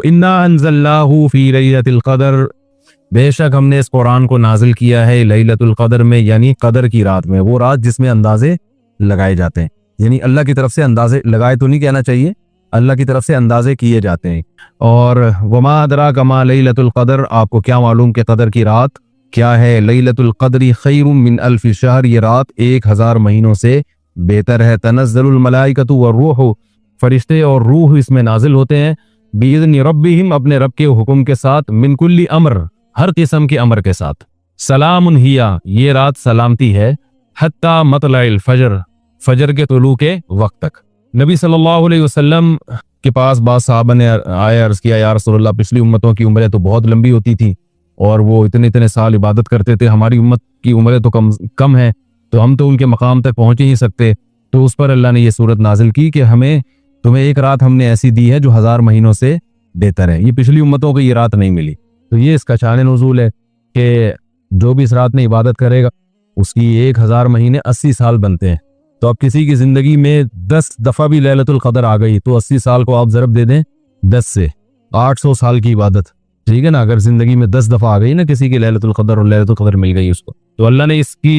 इन्ना अंज़लनाहु फी लैलतिल क़द्र, बेशक हमने इस कुरान को नाजिल किया है लैलतुल क़द्र में, यानी कदर की रात में, वो रात जिसमें अंदाजे लगाए जाते हैं। यानी अल्लाह की तरफ से अंदाजे लगाए तो नहीं कहना चाहिए, अल्लाह की तरफ से अंदाजे किए जाते हैं। और वमा अदराका मा लैलतुल क़द्र, आपको क्या मालूम कि कदर की रात क्या है। लैलतुल क़द्रि खैरुम मिन अल्फि शहर, ये रात 1000 महीनों से बेहतर है। तनज़्ज़लुल मलाइकतु वर्रूह, फरिश्ते और रूह इसमें नाजिल होते हैं। बिइज़्नि रब्बिहिम, अपने रब के हुक्म के साथ। मिन कुल्ली अम्र, हर किस्म के अमर के साथ। सलामुन हिया, ये रात सलामती है। हत्ता मतलइल फजर, फजर के तुलू के वक्त तक। नबी सल्लल्लाहु अलैहि वसल्लम के पास बाद साहबा ने आया, अर्ज़ किया, या रसूलल्लाह, पिछली उम्मतों की उम्रें तो बहुत लंबी होती थी और वो इतने इतने साल इबादत करते थे, हमारी उम्मत की उम्रें तो कम है, तो हम तो उनके मकाम तक पहुंच ही नहीं सकते। तो उस पर अल्लाह ने ये सूरत नाजिल की कि तुम्हें एक रात हमने ऐसी दी है जो 1000 महीनों से बेहतर है। ये पिछली उम्मतों को ये रात नहीं मिली। तो ये इसका शान नुज़ूल है कि जो भी इस रात में इबादत करेगा उसकी 1000 महीने 80 साल बनते हैं। तो अब किसी की जिंदगी में 10 दफा भी लैलतुल क़द्र आ गई तो 80 साल को आप ज़रब दे दें 10 से, 800 साल की इबादत, ठीक है ना। अगर जिंदगी में 10 दफा आ गई ना किसी की लैलतुल क़द्र और लैलतुल क़द्र मिल गई उसको, तो अल्लाह ने इसकी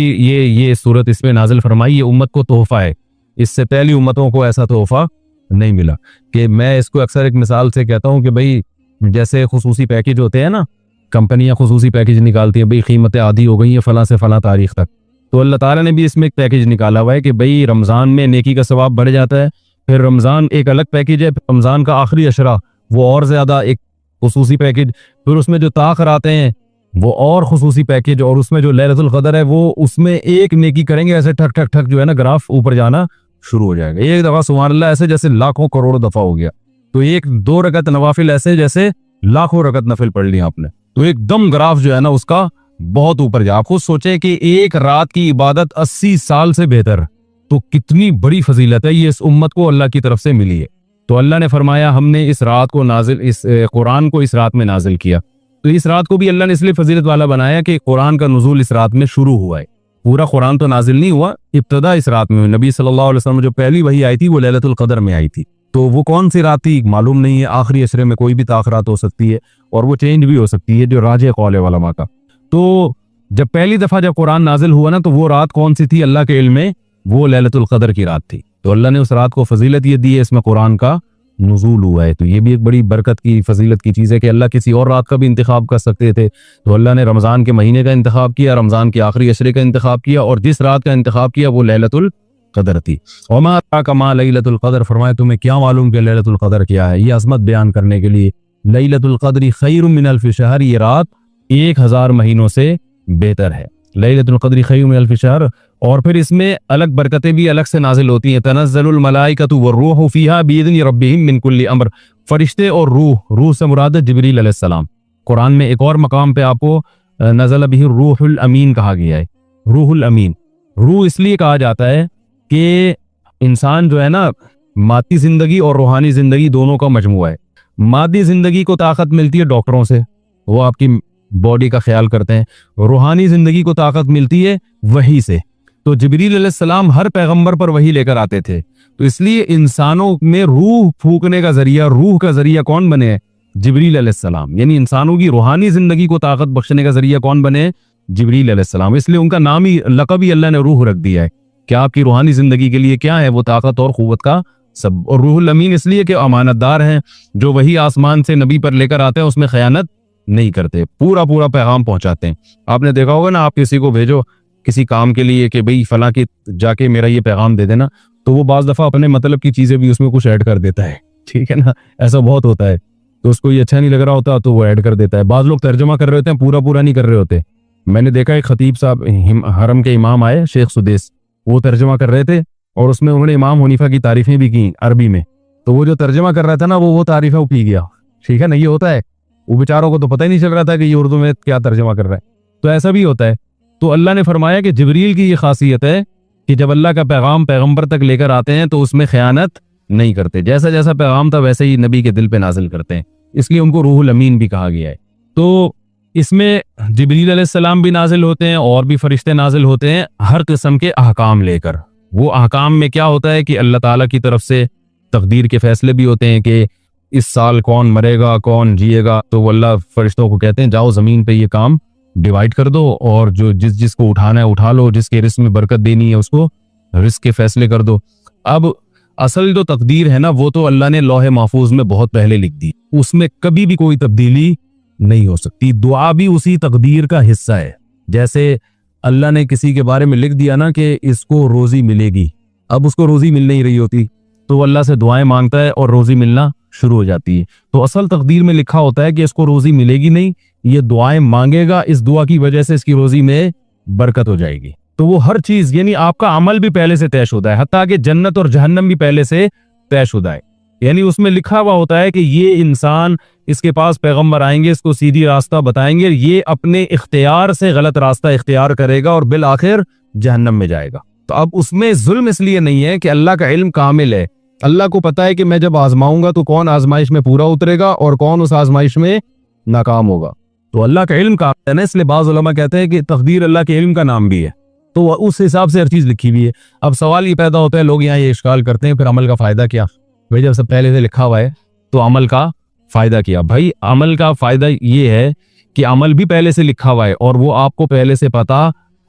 ये सूरत इसमें नाजिल फरमाई। ये उम्मत को तोहफा है, इससे पहली उम्मतों को ऐसा तोहफा नहीं मिला। कि मैं इसको अक्सर एक मिसाल से कहता हूँ कि भाई जैसे खुसूसी पैकेज होते हैं ना, कंपनियां खुसूसी पैकेज निकालती हैं, भाई कीमतें आधी हो गई हैं फलां से फलां तारीख तक, तो अल्लाह ताला ने भी इसमें एक पैकेज निकाला हुआ है कि भाई रमज़ान में नेकी का सवाब बढ़ जाता है। फिर रमज़ान एक अलग पैकेज है, रमज़ान का आखिरी अशरा वो और ज़्यादा एक खुसूसी पैकेज, फिर उसमें जो ताख़िर आते हैं वो और खुसूसी पैकेज, और उसमें जो लैलतुल क़द्र है वो उसमें एक नेकी करेंगे ऐसे ठक ठक ठक जो है ना ग्राफ ऊपर जाना शुरू हो जाएगा। एक दफ़ा सुभान अल्लाह ऐसे जैसे लाखों करोड़ों दफ़ा हो गया। तो 1-2 रकत नवाफिल ऐसे जैसे लाखों रकत नफिल पढ़ ली आपने, तो एकदम ग्राफ जो है ना उसका बहुत ऊपर जाए। आप खुद सोचे कि एक रात की इबादत 80 साल से बेहतर, तो कितनी बड़ी फजीलत है ये इस उम्मत को अल्लाह की तरफ से मिली है। तो अल्लाह ने फरमाया हमने इस रात को नाजिल, इस कुरान को इस रात में नाजिल किया। तो इस रात को भी अल्लाह ने इसलिए फजीलत वाला बनाया कि कुरान का नुज़ूल इस रात में शुरू हुआ है। पूरा कुरान तो नाजिल नहीं हुआ, इब्तदा इस रात में हुई। नबी सल्लल्लाहु अलैहि वसल्लम जो पहली वही आई थी वो लैलतुल क़द्र में आई थी। तो वो कौन सी रात थी मालूम नहीं है, आखिरी अशरे में कोई भी ताख़िरात हो सकती है और वो चेंज भी हो सकती है, जो राजे कौल है उलमा का। तो जब पहली दफा जब कुरान नाजिल हुआ ना, तो वो रात कौन सी थी अल्लाह के इल्म में, वो लैलतुल क़द्र की रात थी। तो अल्लाह ने उस रात को फजीलत ये दी है, इसमें कुरान का नुज़ूल हुआ है। तो ये भी एक बड़ी बरकत की फजीलत की चीज़ है कि अल्लाह किसी और रात का भी इंतखाब कर सकते थे, तो अल्लाह ने रमज़ान के महीने का इंतखाब किया, रमज़ान के आखिरी अशरे का इंतखाब किया, और जिस रात का इंतखाब किया वो लैलतुल क़द्र थी। वमा अदराका मा लैलतुल क़द्र, फरमाया तुम्हें क्या मालूम कि लैलतुल क़द्र क्या है। ये अज़मत बयान करने के लिए लैलतुल क़द्रि खैरुम मिन अल्फि शहर, ये रात 1000 महीनों से बेहतर है। लैलतुल क़द्रि खैरुम मिन अल्फि शहर, और फिर इसमें अलग बरकतें भी अलग से नाजिल होती हैं। तनज़्ज़लुल मलाइकतु वर्रूहु फ़ीहा बिइज़्नि रब्बिहिम मिन कुल्ली अम्र, फरिश्ते और रूह से मुराद है जिब्रील अलैहिस्सलाम। कुरान में एक और मकाम पे आपको नज़ल बिही रूहुल अमीन कहा गया है। रूहुल अमीन, रूह इसलिए कहा जाता है कि इंसान जो है ना मादी जिंदगी और रूहानी जिंदगी दोनों का मजमुआ है। मादी जिंदगी को ताकत मिलती है डॉक्टरों से, वो आपकी बॉडी का ख्याल करते हैं। रूहानी जिंदगी को ताकत मिलती है वही से। तो जिब्रील अलैहिस्सलाम हर पैगंबर पर वही लेकर आते थे, तो इसलिए इंसानों में रूह फूकने का जरिया, रूह का जरिया कौन बने? जिब्रील अलैहिस्सलाम। यानी इंसानों की रूहानी जिंदगी को ताकत बख्शने का जरिया कौन बने? जिब्रील अलैहिस्सलाम। इसलिए उनका नाम ही, लक़ब ही अल्लाह ने रूह रख दिया है कि आपकी रूहानी जिंदगी के लिए क्या है वो ताकत और क़ुव्वत का सब। और रूहुल अमीन इसलिए कि अमानतदार हैं, जो वही आसमान से नबी पर लेकर आते हैं उसमें खयानत नहीं करते, पूरा पूरा पैगाम पहुंचाते हैं। आपने देखा होगा ना, आप किसी को भेजो किसी काम के लिए कि भाई फलां की जाके मेरा ये पैगाम दे देना, तो वो बाज़ दफ़ा अपने मतलब की चीज़ें भी उसमें कुछ ऐड कर देता है, ठीक है ना। ऐसा बहुत होता है, तो उसको ये अच्छा नहीं लग रहा होता तो वो ऐड कर देता है। बाज़ लोग तर्जुमा कर रहे होते हैं, पूरा पूरा नहीं कर रहे होते। मैंने देखा एक खतीब साहब हरम के इमाम आए, शेख सुदेस, वो तर्जुमा कर रहे थे और उसमें उन्होंने इमाम हनीफा की तारीफें भी की अरबी में। तो वो जो तर्जुमा कर रहा था ना वो तारीफें वो पी गया, ठीक है ना। ये होता है, वो बेचारों को तो पता ही नहीं चल रहा था कि ये उर्दू में क्या तर्जुमा कर रहा है, तो ऐसा भी होता है। तो अल्लाह ने फरमाया कि जिब्रील की ये खासियत है कि जब अल्लाह का पैगाम पैगंबर तक लेकर आते हैं तो उसमें खयानत नहीं करते, जैसा जैसा पैगाम था वैसे ही नबी के दिल पे नाजिल करते हैं, इसलिए उनको रूहुल अमीन भी कहा गया है। तो इसमें जिब्रील अलैहिस्सलाम भी नाजिल होते हैं और भी फरिश्ते नाजिल होते हैं हर किस्म के अहकाम लेकर। वो अहकाम में क्या होता है कि अल्लाह ताला की तरफ से तकदीर के फैसले भी होते हैं कि इस साल कौन मरेगा कौन जिएगा, तो वो अल्लाह फरिश्तों को कहते हैं जाओ ज़मीन पे ये काम डिवाइड कर दो और जो जिसको उठाना है उठा लो, जिसके रिस्क में बरकत देनी है उसको रिस्क के फैसले कर दो। अब असल जो तकदीर है ना वो तो अल्लाह ने लौहे महफूज में बहुत पहले लिख दी, उसमें कभी भी कोई तब्दीली नहीं हो सकती। दुआ भी उसी तकदीर का हिस्सा है। जैसे अल्लाह ने किसी के बारे में लिख दिया ना कि इसको रोजी मिलेगी, अब उसको रोजी मिल नहीं रही होती तो अल्लाह से दुआएं मांगता है और रोजी मिलना शुरू हो जाती है। तो असल तकदीर में लिखा होता है कि इसको रोजी मिलेगी नहीं, ये दुआएं मांगेगा, इस दुआ की वजह से इसकी रोजी में बरकत हो जाएगी। तो वो हर चीज यानी आपका अमल भी पहले से तयशुदा है, हत्ता कि जन्नत और जहन्नम भी पहले से तयशुदा है। यानी उसमें लिखा हुआ होता है कि ये इंसान, इसके पास पैगंबर आएंगे, इसको सीधी रास्ता बताएंगे, ये अपने इख्तियार से गलत रास्ता इख्तियार करेगा और बिल आखिर जहन्नम में जाएगा। तो अब उसमें जुल्म इसलिए नहीं है कि अल्लाह का इल्म कामिल है, अल्लाह को पता है कि मैं जब आजमाऊंगा तो कौन आजमाइश में पूरा उतरेगा और कौन उस आजमाइश में नाकाम होगा। तो अल्लाह का इल्म कामिल है ना, इसलिए बाज़ उलमा कहते हैं कि तकदीर अल्लाह के इल्म का नाम भी है, तो उस हिसाब से हर चीज लिखी हुई है। अब सवाल ये पैदा होता है, लोग यहाँ ये इश्काल करते हैं फिर अमल का फायदा क्या? भाई जब सब पहले से लिखा हुआ है तो अमल का फायदा क्या? भाई अमल का फायदा ये है कि अमल भी पहले से लिखा हुआ है और वो आपको पहले से पता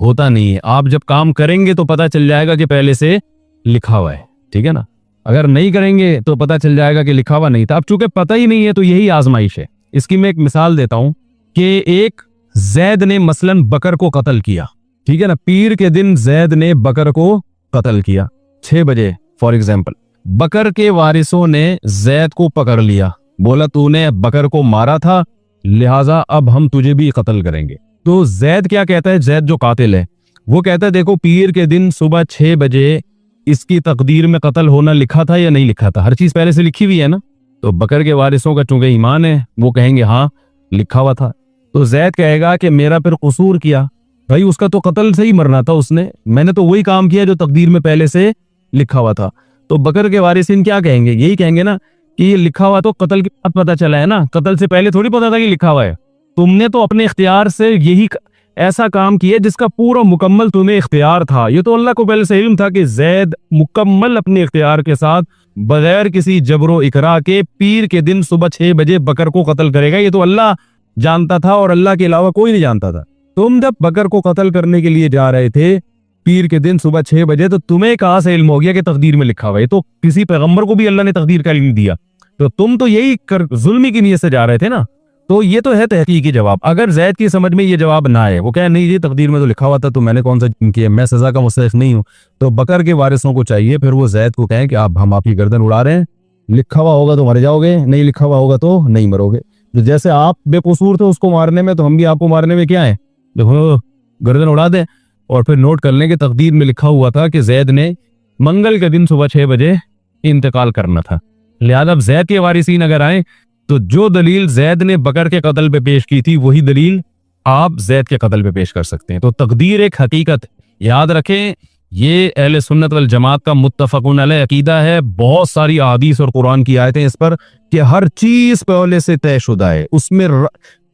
होता नहीं है। आप जब काम करेंगे तो पता चल जाएगा कि पहले से लिखा हुआ है, ठीक है ना। अगर नहीं करेंगे तो पता चल जाएगा कि लिखा हुआ नहीं था। अब चूंकि पता ही नहीं है तो यही आजमाइश है। इसकी मैं एक मिसाल देता हूं कि एक जैद ने मसलन बकर को कत्ल किया, ठीक है ना। पीर के दिन जैद ने बकर को कत्ल किया 6 बजे फॉर एग्जाम्पल। बकर के वारिसों ने जैद को पकड़ लिया, बोला तूने बकर को मारा था लिहाजा अब हम तुझे भी कत्ल करेंगे। तो जैद क्या कहता है, जैद जो कातिल है वो कहता है देखो पीर के दिन सुबह 6 बजे इसकी तकदीर में कत्ल होना लिखा था या नहीं लिखा था, हर चीज पहले से लिखी हुई है ना। तो बकर के वारिसों का चूंकि ईमान है वो कहेंगे हाँ लिखा हुआ था। तो जैद कहेगा कि मेरा फिर कसूर किया, भाई उसका तो कत्ल से ही मरना था उसने, मैंने तो वही काम किया जो तकदीर में पहले से लिखा हुआ था। तो बकर के वारिसीन क्या कहेंगे, यही कहेंगे ना कि ये लिखा हुआ तो कत्ल के बाद पता चला है ना, कत्ल से पहले थोड़ी पता था कि लिखा हुआ है। तुमने तो अपने इख्तियार से यही ऐसा काम किया जिसका पूरा मुकम्मल तुम्हें इख्तियार था। ये तो अल्लाह को पहले से इल्म था कि जैद मुकम्मल अपने इख्तियार के साथ बगैर किसी जबरो इकरा के पीर के दिन सुबह 6 बजे बकर को कत्ल करेगा। ये तो अल्लाह जानता था और अल्लाह के अलावा कोई नहीं जानता था। तुम जब बकर को कत्ल करने के लिए जा रहे थे पीर के दिन सुबह 6 बजे, तो तुम्हें कहां से इल्म हो गया कि तकदीर में लिखा हुआ है? तो किसी पैगंबर को भी अल्लाह ने तकदीर का इल्म दिया, तो तुम तो यही जुल्मी की नीयत से जा रहे थे ना। तो ये तो है तहकीकी जवाब। अगर जैद की समझ में ये जवाब ना आए, वो कहे नहीं ये तकदीर में तो लिखा हुआ था तो मैंने कौन सा किया, मैं सजा का मुस्तहिक नहीं हूं, तो बकर के वारिसों को चाहिए फिर वो जैद को कहें कि हम आपकी गर्दन उड़ा रहे हैं, लिखा हुआ होगा तो मर जाओगे, नहीं लिखा हुआ होगा तो नहीं मरोगे। तो जैसे आप बेकसूर थे उसको मारने में, तो हम भी आपको मारने में क्या है, देखो गर्दन उड़ा दें। और फिर नोट कर लें कि तकदीर में लिखा हुआ था कि जैद ने मंगल के दिन सुबह 6 बजे इंतकाल करना था। लिहाजा अब जैद के वारिसीन अगर आए तो जो दलील जैद ने बकर के कत्ल पे पेश की थी वही दलील आप जैद के कत्ल पे पेश कर सकते हैं। तो तकदीर एक हकीकत, याद रखें, ये अहले सुन्नत वल जमात का मुत्तफकुन अलैह अकीदा है। बहुत सारी अहादीस और कुरान की आयतें इस पर कि हर चीज पहले से तयशुदा है, उसमें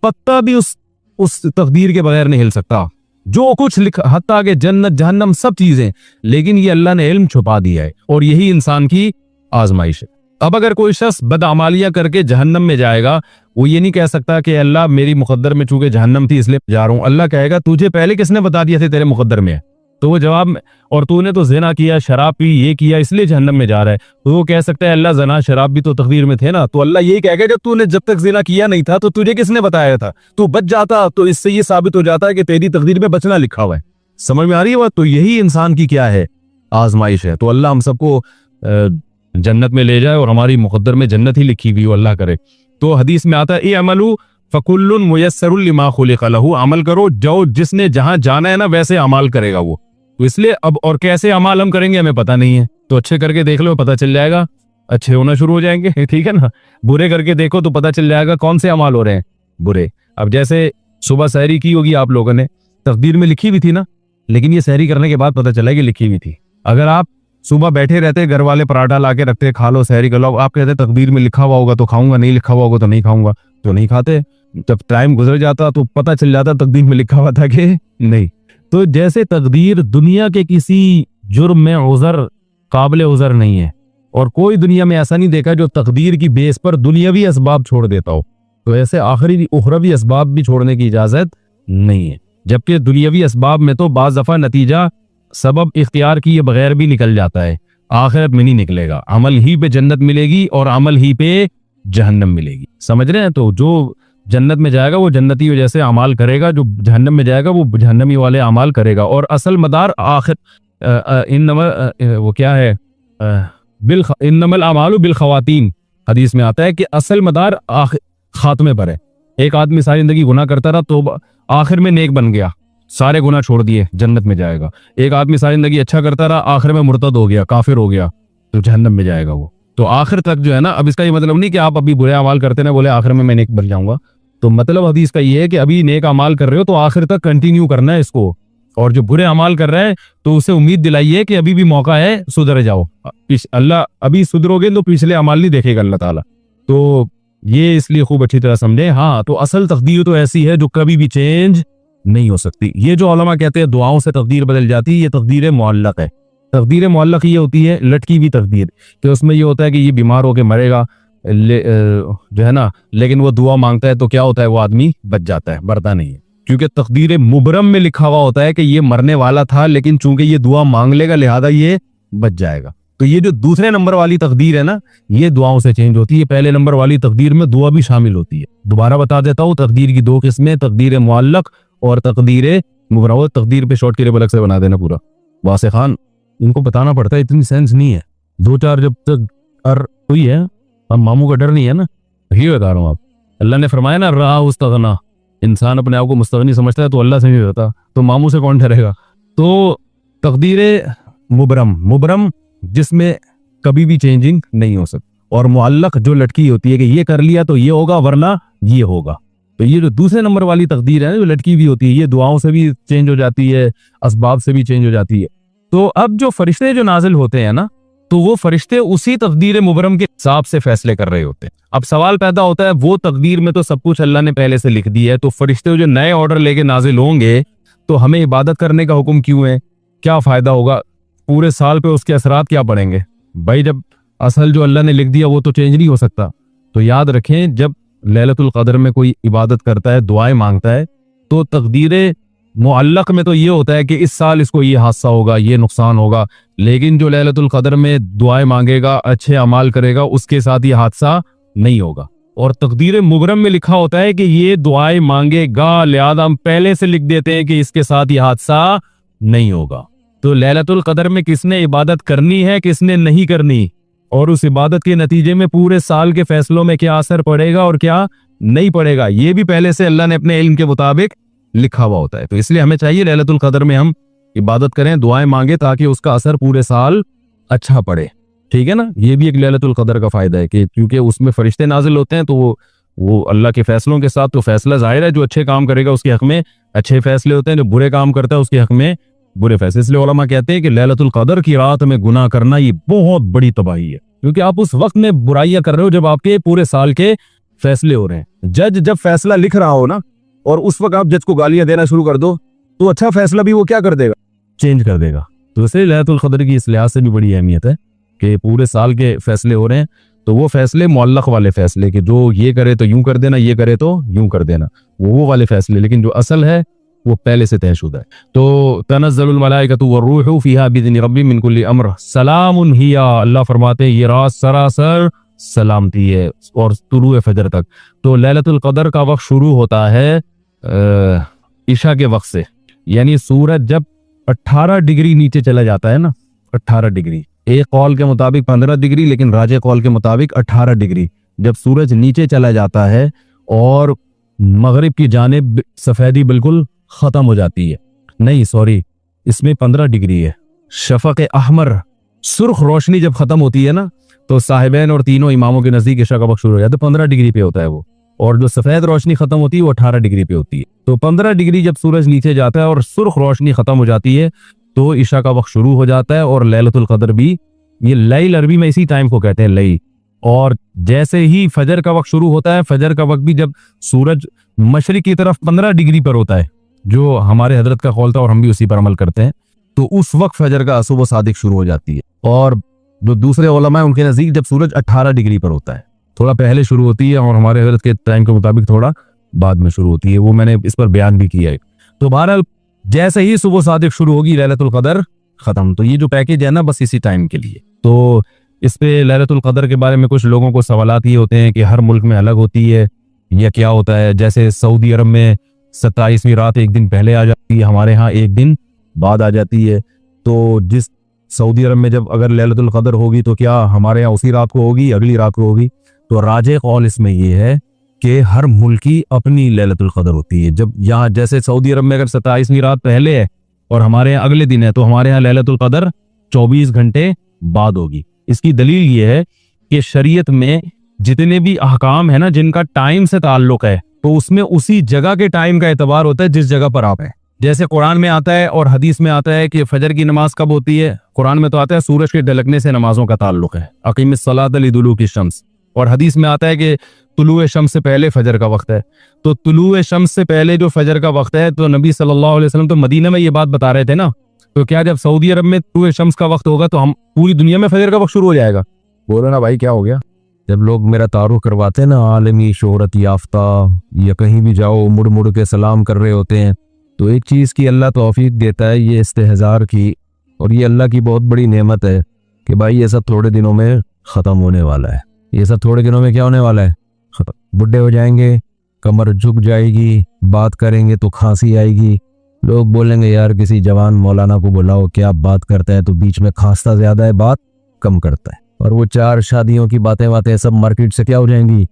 पत्ता भी उस तकदीर के बगैर नहीं हिल सकता। जो कुछ लिखा हत्ता के जन्नत जहन्नम सब चीजें, लेकिन ये अल्लाह ने इल्म छुपा दिया है और यही इंसान की आजमाइश है। अब अगर कोई शख्स बदअमालियां करके जहन्नम में जाएगा, वो ये नहीं कह सकता कि अल्लाह मेरी मुकद्दर में चूंकि जहन्नम थी इसलिए जा रहा हूं। अल्लाह कहेगा तुझे पहले किसने बता दिया था तेरे मुकद्दर में है? तो वो जवाब, और तूने तो ज़िना किया, शराब पी, ये किया, इसलिए जहन्नम में जा रहा है। तो वो कह सकता है अल्लाह ज़ना शराब भी तो तकदीर में थे ना। तो अल्लाह यही कहेगा जब तक ज़िना किया नहीं था तो तुझे किसने बताया था, तू बच जाता। तो इससे ये साबित हो जाता है कि तेरी तकदीर में बचना लिखा हुआ है। समझ में आ रही है बात? तो यही इंसान की क्या है, आजमाइश है। तो अल्लाह हम सबको जन्नत में ले जाए और हमारी मुकद्दर में जन्नत ही लिखी हुई हो, अल्लाह करे। तो हदीस में आता है ए अमलू फकुल्लुन मुयस्सरुल लिमा खुलिक़ लहू, अमल करो जो जिसने जहां जाना है ना वैसे अमाल करेगा वो। तो इसलिए अब और कैसे अमाल हम करेंगे हमें पता नहीं है, तो अच्छे करके देख लो पता चल जाएगा, अच्छे होना शुरू हो जाएंगे, ठीक है ना। बुरे करके देखो तो पता चल जाएगा कौन से अमाल हो रहे हैं बुरे। अब जैसे सुबह सहरी की होगी आप लोगों ने, तकदीर में लिखी हुई थी ना, लेकिन ये सहरी करने के बाद पता चला कि लिखी हुई थी। अगर आप सुबह बैठे रहते, घर वाले पराठा ला के रखते, खा लो सहरी कर लो, आप कहते तकदीर में लिखा हुआ होगा तो खाऊंगा, नहीं लिखा हुआ होगा तो नहीं खाऊंगा, तो नहीं खाते। जब टाइम गुजर जाता तो पता चल जाता तकदीर में लिखा हुआ था कि नहीं। तो जैसे तकदीर दुनिया के किसी जुर्म में उज़र काबिल उज़र नहीं है, और कोई दुनिया में ऐसा नहीं देखा जो तकदीर की बेस पर दुनियावी असबाब छोड़ देता हो। तो ऐसे आखिरी उखरवी असबाब भी छोड़ने की इजाजत नहीं है, जबकि दुनियावी असबाब में तो बाज़ दफ़ा नतीजा सबब इख्तियार किए बगैर भी निकल जाता है, आखिरत में नहीं निकलेगा। अमल ही पे जन्नत मिलेगी और अमल ही पे जहन्नम मिलेगी। समझ रहे हैं? तो जो जन्नत में जाएगा वो जन्नती वजह से अमाल करेगा, जो जहन्नम में जाएगा वो जहन्नमी वाले अमाल करेगा। और असल मदार आखिर वो क्या है, इन्नमल अमालु बिल खवातीन, हदीस में आता है कि असल मदार खात्मे पर है। एक आदमी सारी जिंदगी गुनाह करता रहा तो आखिर में नेक बन गया, सारे गुनाह छोड़ दिए, जन्नत में जाएगा। एक आदमी सारी जिंदगी अच्छा करता रहा, आखिर में मुर्तद हो गया, काफिर हो गया, तो जहन्नम में जाएगा वो। तो आखिर तक जो है ना, अब इसका ये मतलब नहीं कि आप अभी बुरे अमाल करते ना बोले आखिर में मैं नेक बन जाऊंगा। तो मतलब हदीस का ये है कि अभी नेक अमाल कर रहे हो तो आखिर तक कंटिन्यू करना है इसको, और जो बुरे अमाल कर रहा है तो उसे उम्मीद दिलाइए कि अभी भी मौका है, सुधर जाओ। अल्लाह अभी सुधरोगे तो पिछले अमाल नहीं देखेगा अल्लाह ताला। तो ये इसलिए खूब अच्छी तरह समझे। हाँ, तो असल तकदीर तो ऐसी है जो कभी भी चेंज नहीं हो सकती। ये जो उलमा कहते हैं दुआओं से तकदीर बदल जाती है, ये तकदीर मुअल्लक है। तकदीर मुअल्लक ये होती है लटकी हुई तकदीर, कि उसमें ये होता है कि ये बीमार होकर मरेगा जो है ना, लेकिन वो दुआ मांगता है तो क्या होता है, वो आदमी बच जाता है, मरता नहीं है। क्योंकि तकदीर मुबरम में लिखा हुआ होता है कि ये मरने वाला था, लेकिन चूंकि ये दुआ मांग लेगा लिहाजा ये बच जाएगा। तो ये जो दूसरे नंबर वाली तकदीर है ना, ये दुआओं से चेंज होती है। पहले नंबर वाली तकदीर में दुआ भी शामिल होती है। दोबारा बता देता हूँ, तकदीर की दो किस्में, तकदीर मुअल्लक और तकदीर मुबरम। तकदीर पे शॉर्ट के लिए अलग से बना देना पूरा। वासे खान, इनको बताना पड़ता है, इतनी सेंस नहीं है। दो चार जब तक हुई है, अब मामू का डर नहीं है ना, यही बता रहा हूँ। आप अल्लाह ने फरमाया ना, रहा उस्तगना, इंसान अपने आप को मुस्तगनी समझता है तो अल्लाह से नहीं रहता, तो मामू से कौन ठहरेगा। तो तकदीर मुबरम जिसमें कभी भी चेंजिंग नहीं हो सकती, और मुअल्लक जो लटकी होती है कि ये कर लिया तो ये होगा वरना ये होगा। तो ये जो दूसरे नंबर वाली तकदीर है जो लटकी हुई होती है, ये दुआओं से भी चेंज हो जाती है, असबाब से भी चेंज हो जाती है। तो अब जो फरिश्ते जो नाजिल होते हैं ना, तो वो फरिश्ते उसी तकदीर मुबरम के हिसाब से फैसले कर रहे होते हैं। अब सवाल पैदा होता है, वो तकदीर में तो सब कुछ अल्लाह ने पहले से लिख दी है, तो फरिश्ते जो नए ऑर्डर लेके नाजिल होंगे तो हमें इबादत करने का हुक्म क्यों है, क्या फायदा होगा, पूरे साल पे उसके असरात क्या पड़ेंगे भाई। जब असल जो अल्लाह ने लिख दिया वो तो चेंज नहीं हो सकता। तो याद रखें, जब लैलतुल कदर में कोई इबादत करता है, दुआएं मांगता है, तो तकदीर मुअल्लक में तो ये होता है कि इस साल इसको ये हादसा होगा, ये नुकसान होगा। लेकिन जो लैलतुल कदर में दुआएं मांगेगा, अच्छे अमाल करेगा, उसके साथ ये हादसा नहीं होगा। और तकदीर मुबरम में लिखा होता है कि ये दुआएं मांगेगा, लिहाजा हम पहले से लिख देते हैं कि इसके साथ ये हादसा नहीं होगा। तो लैलतुल कदर में किसने इबादत करनी है, किसने नहीं करनी, और उस इबादत के नतीजे में पूरे साल के फैसलों में क्या असर पड़ेगा और क्या नहीं पड़ेगा, ये भी पहले से अल्लाह ने अपने इल्म के मुताबिक लिखा हुआ होता है। तो इसलिए हमें चाहिए लैलतुल कदर में हम इबादत करें, दुआएं मांगे, ताकि उसका असर पूरे साल अच्छा पड़े। ठीक है ना, ये भी एक लैलतुल कदर का फायदा है कि क्योंकि उसमें फरिश्ते नाजिल होते हैं, तो वो अल्लाह के फैसलों के साथ, तो फैसला जाहिर है जो अच्छे काम करेगा उसके हक में अच्छे फैसले होते हैं, जो बुरे काम करता है उसके हक में बुरे फैसले। इसलिए उलमा कहते हैं कि लैलतुल कदर की रात में गुनाह करना ये बहुत बड़ी तबाही है, क्योंकि आप उस वक्त में बुराइयां कर रहे हो जब आपके पूरे साल के फैसले हो रहे हैं। जज जब फैसला लिख रहा हो ना, और उस वक्त आप जज को गालियां देना शुरू कर दो, तो अच्छा फैसला भी वो क्या कर देगा, चेंज कर देगा। तो इसलिए लैलतुल कदर की इस लिहाज से भी बड़ी अहमियत है कि पूरे साल के फैसले हो रहे हैं, तो वो फैसले मुअल्लक वाले फैसले कि जो ये करे तो यूं कर देना, ये करे तो यूं कर देना, वो वाले फैसले। लेकिन जो असल है वो पहले से तयशुदा है। तो तनज़्ज़लुल मलाइकतु वर्रूहु फीहा बिइज़्नि रब्बिहिम मिन कुल्लि अम्र सलामुन हिया, अल्लाह फरमाते हैं ये रात सरासर सलामती है और तुलुए फजर तक। तो लैलतुल कदर का वक्त शुरू होता है इशा के वक्त से, यानी सूरज जब 18 डिग्री नीचे चला जाता है ना, 18 डिग्री, एक कौल के मुताबिक 15 डिग्री, लेकिन राजे कौल के मुताबिक 18 डिग्री, जब सूरज नीचे चला जाता है और मगरिब की जानिब सफेदी बिल्कुल खत्म हो जाती है, नहीं सॉरी इसमें 15 डिग्री है, शफक अहमर सुर्ख रोशनी जब खत्म होती है ना, तो साहिबैन और तीनों इमामों के नजदीक इशा का वक्त शुरू हो जाता है, 15 डिग्री पे होता है वो, और जो सफेद रोशनी खत्म होती है वो 18 डिग्री पे होती है। तो 15 डिग्री जब सूरज नीचे जाता है और सुर्ख रोशनी खत्म हो जाती है तो इशा का वक्त शुरू हो जाता है। और लैलतुल कदर भी, ये लैल अरबी में इसी टाइम को कहते हैं लई। और जैसे ही फजर का वक्त शुरू होता है, फजर का वक्त भी जब सूरज मशरिक की तरफ 15 डिग्री पर होता है, जो हमारे हजरत का कौल था और हम भी उसी पर अमल करते हैं, तो उस वक्त फजर का असुब व सादिक शुरू हो जाती है। और जो दूसरे उलमा है उनके नज़दीक जब सूरज 18 डिग्री पर होता है, थोड़ा पहले शुरू होती है और हमारे हजरत के टाइम के मुताबिक थोड़ा बाद में शुरू होती है, वो मैंने इस पर बयान भी किया है। तो बहरहाल जैसे ही सुबह सादिक शुरू होगी लैलतुल क़दर खत्म। तो ये जो पैकेज है ना बस इसी टाइम के लिए। तो इस पे लैलतुल क़दर के बारे में कुछ लोगों को सवालात ये होते हैं कि हर मुल्क में अलग होती है या क्या होता है। जैसे सऊदी अरब में 27वीं रात एक दिन पहले आ जाती है, हमारे यहाँ एक दिन बाद आ जाती है। तो जिस सऊदी अरब में जब अगर लैलतुल क़दर होगी तो क्या हमारे यहाँ उसी रात को होगी, अगली रात को होगी? तो राजे कौल इसमें ये है कि हर मुल्क की अपनी लैलतुल क़दर होती है। जब यहाँ जैसे सऊदी अरब में अगर 27वीं रात पहले है और हमारे यहाँ अगले दिन है, तो हमारे यहाँ लैलतुल क़दर 24 घंटे बाद होगी। इसकी दलील ये है कि शरीयत में जितने भी अहकाम है ना जिनका टाइम से ताल्लुक है, तो उसमें उसी जगह के टाइम का एतबार होता है जिस जगह पर आप हैं। जैसे कुरान में आता है और हदीस में आता है कि फजर की नमाज कब होती है। कुरान में तो आता है सूरज के ढलकने से नमाजों का ताल्लुक है, अकीमिस सलात लिदुलूकी शम्स। और हदीस में आता है कि तुलुए शम्स से पहले फजर का वक्त है। तो तुलुए शम्स से पहले जो फजर का वक्त है, तो नबी सल्लल्लाहु अलैहि वसल्लम तो मदीना में ये बात बता रहे थे ना। तो क्या जब सऊदी अरब में तुलुए शम्स का वक्त होगा तो हम पूरी दुनिया में फजर का वक्त शुरू हो जाएगा? बोलो ना भाई क्या हो गया। जब लोग मेरा तारुफ करवाते हैं ना आलमी शोहरत याफ्ता, या कहीं भी जाओ मुड़ मुड़ के सलाम कर रहे होते हैं, तो एक चीज़ की अल्लाह तौफीक देता है, ये इस्तेहज़ार की। और ये अल्लाह की बहुत बड़ी नेमत है कि भाई ये सब थोड़े दिनों में ख़त्म होने वाला है। ये सब थोड़े दिनों में क्या होने वाला है? ख़त्म। बुढ़े हो जाएंगे, कमर झुक जाएगी, बात करेंगे तो खांसी आएगी। लोग बोलेंगे यार किसी जवान मौलाना को बुलाओ, क्या बात करता है, तो बीच में खांसता ज़्यादा है, बात कम करता है। और वो 4 शादियों की बातें सब मार्केट से क्या हो जाएंगी?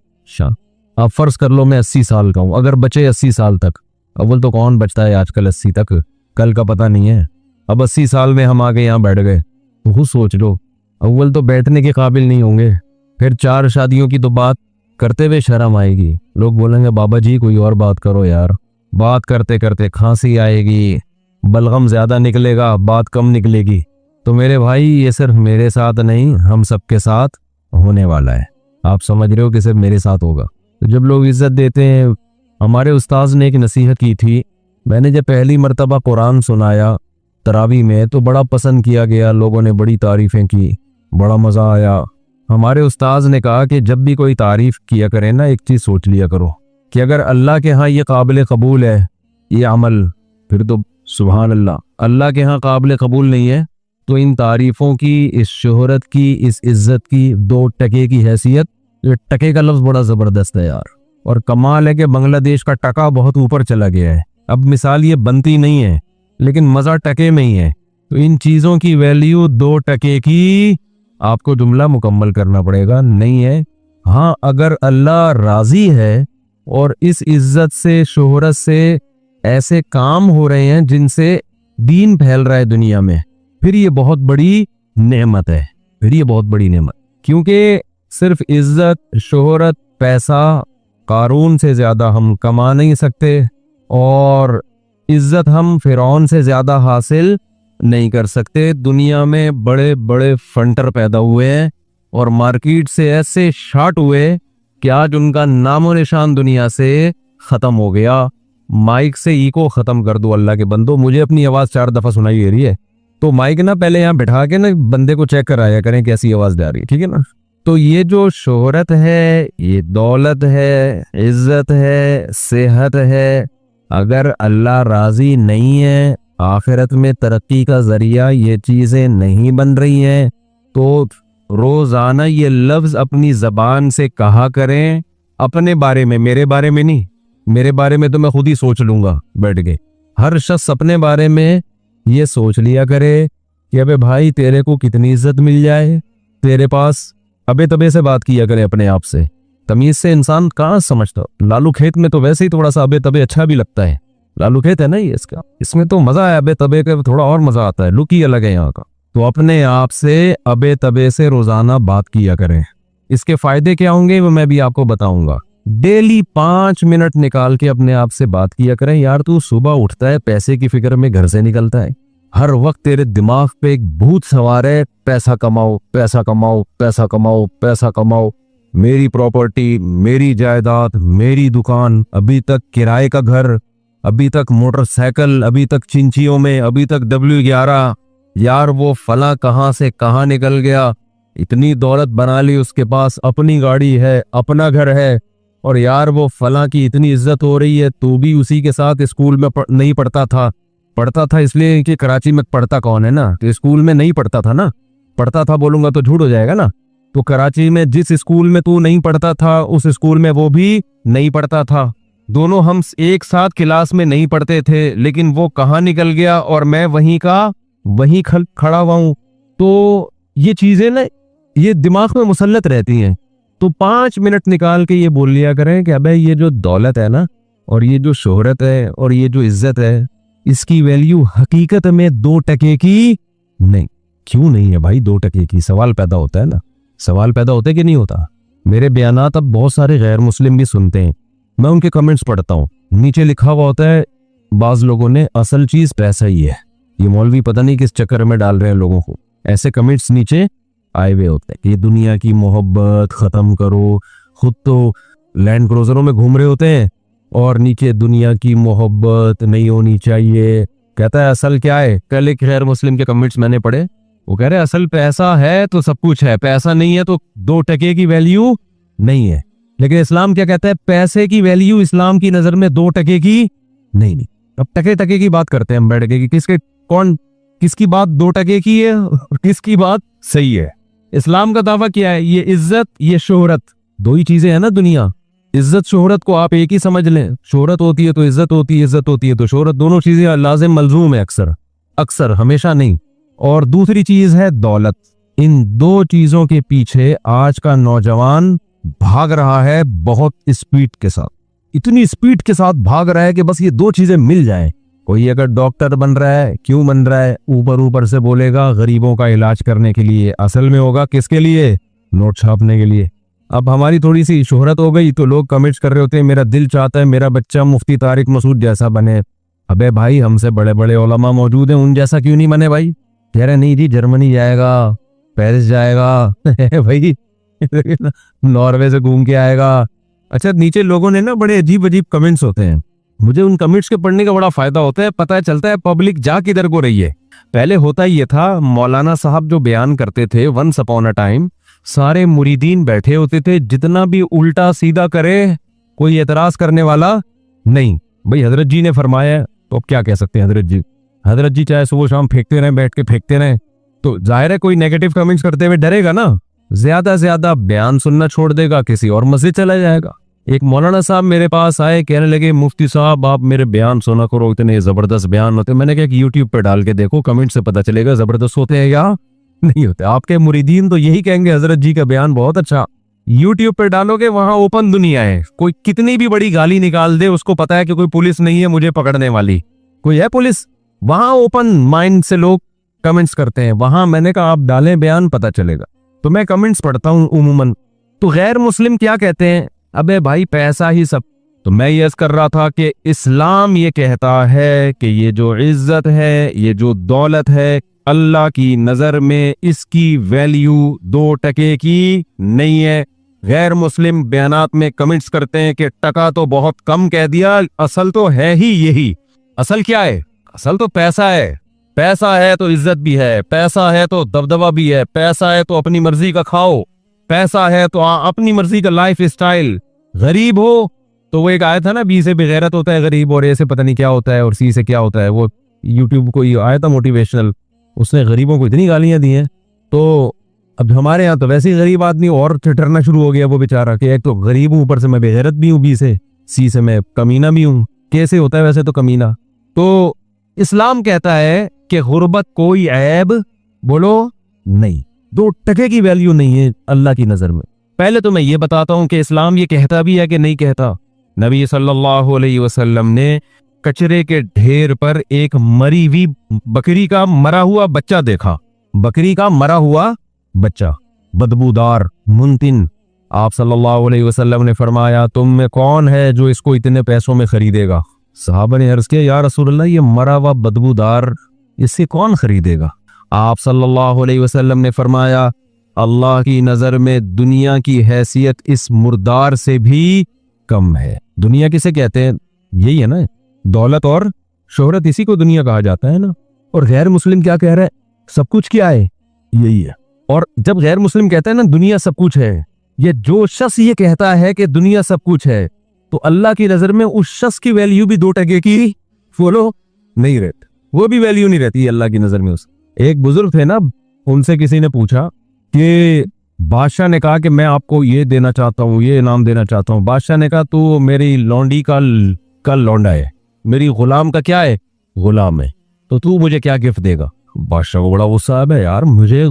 आप फर्ज कर लो मैं 80 साल का हूँ, अगर बचे 80 साल तक, अव्वल तो कौन बचता है आजकल 80 तक, कल का पता नहीं है। अब 80 साल में हम आगे यहाँ बैठ गए तो खुद सोच लो, अव्वल तो बैठने के काबिल नहीं होंगे, फिर 4 शादियों की तो बात करते हुए शर्म आएगी। लोग बोलेंगे बाबा जी कोई और बात करो यार। बात करते करते खांसी आएगी, बलगम ज़्यादा निकलेगा, बात कम निकलेगी। तो मेरे भाई ये सिर्फ मेरे साथ नहीं, हम सबके साथ होने वाला है। आप समझ रहे हो कि सिर्फ मेरे साथ होगा। तो जब लोग इज्जत देते हैं, हमारे उस्ताद ने एक नसीहत की थी, मैंने जब पहली मर्तबा कुरान सुनाया तरावी में तो बड़ा पसंद किया गया, लोगों ने बड़ी तारीफ़ें की, बड़ा मज़ा आया। हमारे उस्ताद ने कहा कि जब भी कोई तारीफ़ किया करे ना, एक चीज़ सोच लिया करो कि अगर अल्लाह के यहाँ ये काबिल कबूल है ये अमल, फिर तो सुभान अल्लाह। अल्लाह के यहाँ काबिल कबूल नहीं है तो इन तारीफ़ों की, इस शोहरत की, इस इज़्ज़त की 2 टके की हैसियत, ये टके का लफ्ज़ बड़ा ज़बरदस्त है यार। और कमाल है कि बांग्लादेश का टका बहुत ऊपर चला गया है। अब मिसाल ये बनती नहीं है लेकिन मज़ा टके में ही है। तो इन चीज़ों की वैल्यू 2 टके की आपको जुमला मुकम्मल करना पड़ेगा नहीं है। हाँ अगर अल्लाह राज़ी है और इस इज़्ज़त से, शोहरत से ऐसे काम हो रहे हैं जिनसे दीन फैल रहा है दुनिया में, फिर ये बहुत बड़ी नेमत है, फिर ये बहुत बड़ी नेमत। क्योंकि सिर्फ इज्जत, शोहरत, पैसा कारून से ज़्यादा हम कमा नहीं सकते और इज्जत हम फिरौन से ज़्यादा हासिल नहीं कर सकते। दुनिया में बड़े बड़े फंटर पैदा हुए हैं और मार्केट से ऐसे शार्ट हुए कि आज उनका नामो निशान दुनिया से ख़त्म हो गया। माइक से इको ख़त्म कर दो अल्लाह के बंदो। मुझे अपनी आवाज़ 4 दफ़ा सुनाई दे रही है, तो माइक ना पहले यहाँ बैठा के ना बंदे को चेक कराया करें कैसी आवाज़ जा रही है, ठीक है ना। तो ये जो शोहरत है, ये दौलत है, इज्जत है, सेहत है, अगर अल्लाह राज़ी नहीं है, आखिरत में तरक्की का ज़रिया ये चीज़ें नहीं बन रही हैं, तो रोज़ाना ये लफ्ज़ अपनी ज़बान से कहा करें अपने बारे में, मेरे बारे में नहीं। मेरे बारे में तो मैं खुद ही सोच लूँगा बैठ के। हर शख्स अपने बारे में ये सोच लिया करे कि अबे भाई तेरे को कितनी इज्जत मिल जाए तेरे पास। अबे तबे से बात किया करे अपने आप से। तमीज़ से इंसान कहाँ समझता। लालू खेत में तो वैसे ही थोड़ा सा अबे तबे अच्छा भी लगता है। लालू खेत है ना ये, इसका इसमें तो मज़ा है, अबे तबे का थोड़ा और मज़ा आता है, लुक ही अलग है यहाँ का। तो अपने आप से अबे तबे से रोज़ाना बात किया करें। इसके फ़ायदे क्या होंगे वो मैं भी आपको बताऊंगा। डेली 5 मिनट निकाल के अपने आप से बात किया करें। यार तू सुबह उठता है पैसे की फिक्र में घर से निकलता है, हर वक्त तेरे दिमाग पे एक भूत सवार है, पैसा कमाओ पैसा कमाओ पैसा कमाओ पैसा कमाओ, मेरी प्रॉपर्टी, मेरी जायदाद, मेरी दुकान, अभी तक किराए का घर, अभी तक मोटरसाइकिल, अभी तक चिंचियों में, अभी तक W11। यार वो फला कहाँ से कहाँ निकल गया, इतनी दौलत बना ली, उसके पास अपनी गाड़ी है, अपना घर है, और यार वो फला की इतनी इज्जत हो रही है, तू भी उसी के साथ स्कूल में नहीं पढ़ता था इसलिए कि कराची में पढ़ता कौन है ना, तो स्कूल में नहीं पढ़ता था ना, पढ़ता था बोलूंगा तो झूठ हो जाएगा ना। तो कराची में जिस स्कूल में तू नहीं पढ़ता था उस स्कूल में वो भी नहीं पढ़ता था, दोनों हम एक साथ क्लास में नहीं पढ़ते थे, लेकिन वो कहाँ निकल गया और मैं वहीं खड़ा हुआ हूं। तो ये चीजें ना ये दिमाग में मुसल्लत रहती हैं। तो 5 मिनट निकाल के ये बोल लिया करें कि अबे ये जो दौलत है ना, और ये जो शोहरत है, और ये जो इज्जत है, इसकी वैल्यू हकीकत में 2 टके की नहीं। क्यों नहीं है भाई 2 टके की? सवाल पैदा होता है ना, सवाल पैदा होता है कि नहीं होता? मेरे बयानात अब बहुत सारे गैर मुस्लिम भी सुनते हैं, मैं उनके कमेंट्स पढ़ता हूँ, नीचे लिखा हुआ होता है बाज लोगों ने, असल चीज पैसा ही है। ये मौलवी पता नहीं किस चक्कर में डाल रहे हैं लोगों को, ऐसे कमेंट्स नीचे आए हुए होते हैं कि दुनिया की मोहब्बत खत्म करो। खुद तो लैंड क्रूजरों में घूम रहे होते हैं और नीचे दुनिया की मोहब्बत नहीं होनी चाहिए। कहता है असल क्या है? कल एक गैर मुस्लिम के कमेंट्स मैंने पढ़े, वो कह रहे असल पैसा है तो सब कुछ है, पैसा नहीं है तो 2 टके की वैल्यू नहीं है। लेकिन इस्लाम क्या कहता है? पैसे की वैल्यू इस्लाम की नजर में 2 टके की नहीं। अब टके की बात करते हैं हम बैठ के, किसकी बात 2 टके की है और किसकी बात सही है। इस्लाम का दावा क्या है? ये इज्जत, ये शोहरत, 2 ही चीजें हैं ना दुनिया। इज्जत शोहरत को आप एक ही समझ लें, शोहरत होती है तो इज्जत होती है, इज्जत होती है तो शोहरत, दोनों चीजें लाजिम मलजूम है, अक्सर हमेशा नहीं। और दूसरी चीज है दौलत। इन 2 चीजों के पीछे आज का नौजवान भाग रहा है बहुत स्पीड के साथ, इतनी स्पीड के साथ भाग रहा है कि बस ये 2 चीजें मिल जाएं। कोई अगर डॉक्टर बन रहा है, क्यों बन रहा है? ऊपर से बोलेगा गरीबों का इलाज करने के लिए, असल में होगा किसके लिए? नोट छापने के लिए। अब हमारी थोड़ी सी शोहरत हो गई तो लोग कमेंट्स कर रहे होते हैं मेरा दिल चाहता है मेरा बच्चा मुफ्ती तारिक मसूद जैसा बने। अबे भाई हमसे बड़े बड़े उलमा मौजूद हैं, उन जैसा क्यों नहीं बने भाई? कह रहे नहीं जी जर्मनी जाएगा, पेरिस जाएगा भाई नॉर्वे से घूम के आएगा। अच्छा, नीचे लोगों ने ना बड़े अजीब अजीब कमेंट्स होते हैं, मुझे उन कमेंट्स के पढ़ने का बड़ा फायदा होता है, पता चलता है पब्लिक जा किधर को रही है। पहले होता ये था, मौलाना साहब जो बयान करते थे वंस अपॉन अ टाइम, सारे मुरीदीन बैठे होते थे, जितना भी उल्टा सीधा करे कोई एतराज करने वाला नहीं। भाई हजरत जी ने फरमाया तो अब क्या कह सकते हैं? हजरत जी चाहे सुबह शाम फेंकते रहे, बैठ के फेंकते रहे, तो जाहिर है कोई नेगेटिव कमेंट्स करते हुए डरेगा ना, ज्यादा से ज्यादा बयान सुनना छोड़ देगा, किसी और मस्जिद चला जाएगा। एक मौलाना साहब मेरे पास आए, कहने लगे मुफ्ती साहब आप मेरे बयान सुना करो, इतने जबरदस्त बयान होते। मैंने कहा कि यूट्यूब पे डाल के देखो, कमेंट से पता चलेगा जबरदस्त होते हैं या नहीं होते। आपके मुरीदीन तो यही कहेंगे हजरत जी का बयान बहुत अच्छा। यूट्यूब पे डालोगे, वहां ओपन दुनिया है, कोई कितनी भी बड़ी गाली निकाल दे, उसको पता है कि कोई पुलिस नहीं है मुझे पकड़ने वाली, कोई है पुलिस? वहां ओपन माइंड से लोग कमेंट्स करते हैं, वहां मैंने कहा आप डालें बयान, पता चलेगा। तो मैं कमेंट्स पढ़ता हूं उमूमन, तो गैर मुस्लिम क्या कहते हैं? अबे भाई पैसा ही सब। तो मैं ये कर रहा था कि इस्लाम ये कहता है कि ये जो इज्जत है, ये जो दौलत है, अल्लाह की नजर में इसकी वैल्यू 2 टके की नहीं है। गैर मुस्लिम बयानात में कमेंट्स करते हैं कि टका तो बहुत कम कह दिया, असल तो है ही यही। असल क्या है? असल तो पैसा है। पैसा है तो इज्जत भी है, पैसा है तो दबदबा भी है, पैसा है तो अपनी मर्जी का खाओ, पैसा है तो अपनी मर्जी का लाइफ स्टाइल। गरीब हो तो वो एक आया था ना, बी से बेगैरत होता है गरीब, और ए से पता नहीं क्या होता है, और सी से क्या होता है, वो यूट्यूब को आया था मोटिवेशनल, उसने गरीबों को इतनी गालियां दी हैं। तो अब हमारे यहाँ तो वैसे ही गरीब आदमी और ठिठरना शुरू हो गया वो बेचारा, कि एक तो गरीब हूं, ऊपर से मैं बेगैरत भी हूँ, बी से, सी से मैं कमीना भी हूँ। कैसे होता है वैसे तो कमीना? तो इस्लाम कहता है कि गुर्बत कोई ऐब बोलो नहीं, 2 टके की वैल्यू नहीं है अल्लाह की नजर में। पहले तो मैं ये बताता हूं कि इस्लाम ये कहता भी है कि नहीं कहता। नबी सल्लल्लाहु अलैहि वसल्लम ने कचरे के ढेर पर एक मरी हुई बकरी का मरा हुआ बच्चा देखा, बकरी का मरा हुआ बच्चा, बदबूदार, मुनतिन। आप सल्लल्लाहु अलैहि वसल्लम ने फरमाया तुम में कौन है जो इसको इतने पैसों में खरीदेगा? सहाबा ने अर्ज किया या रसूलल्लाह ये मरा हुआ बदबूदार इससे कौन खरीदेगा? आप सल्लल्लाहु अलैहि वसल्लम ने फरमाया अल्लाह की नजर में दुनिया की हैसियत इस मुर्दार से भी कम है। दुनिया किसे कहते हैं? यही है ना, दौलत और शोहरत, इसी को दुनिया कहा जाता है ना। और गैर मुस्लिम क्या कह रहा है? सब कुछ क्या है? यही है। और जब गैर मुस्लिम कहता है ना दुनिया सब कुछ है, ये जो शख्स ये कहता है कि दुनिया सब कुछ है, तो अल्लाह की नजर में उस शख्स की वैल्यू भी 2 टके की बोलो नहीं रहती, वो भी वैल्यू नहीं रहती अल्लाह की नजर में। उस एक बुजुर्ग थे ना, उनसे किसी ने पूछा कि बादशाह ने कहा कि मैं आपको ये देना चाहता हूँ, ये इनाम देना चाहता हूँ। बादशाह ने कहा तू मेरी लौंडी का लौंडा है, मेरी गुलाम का क्या है, गुलाम है, तो तू मुझे क्या गिफ्ट देगा। बादशाह को बड़ा गुस्सा है, यार मुझे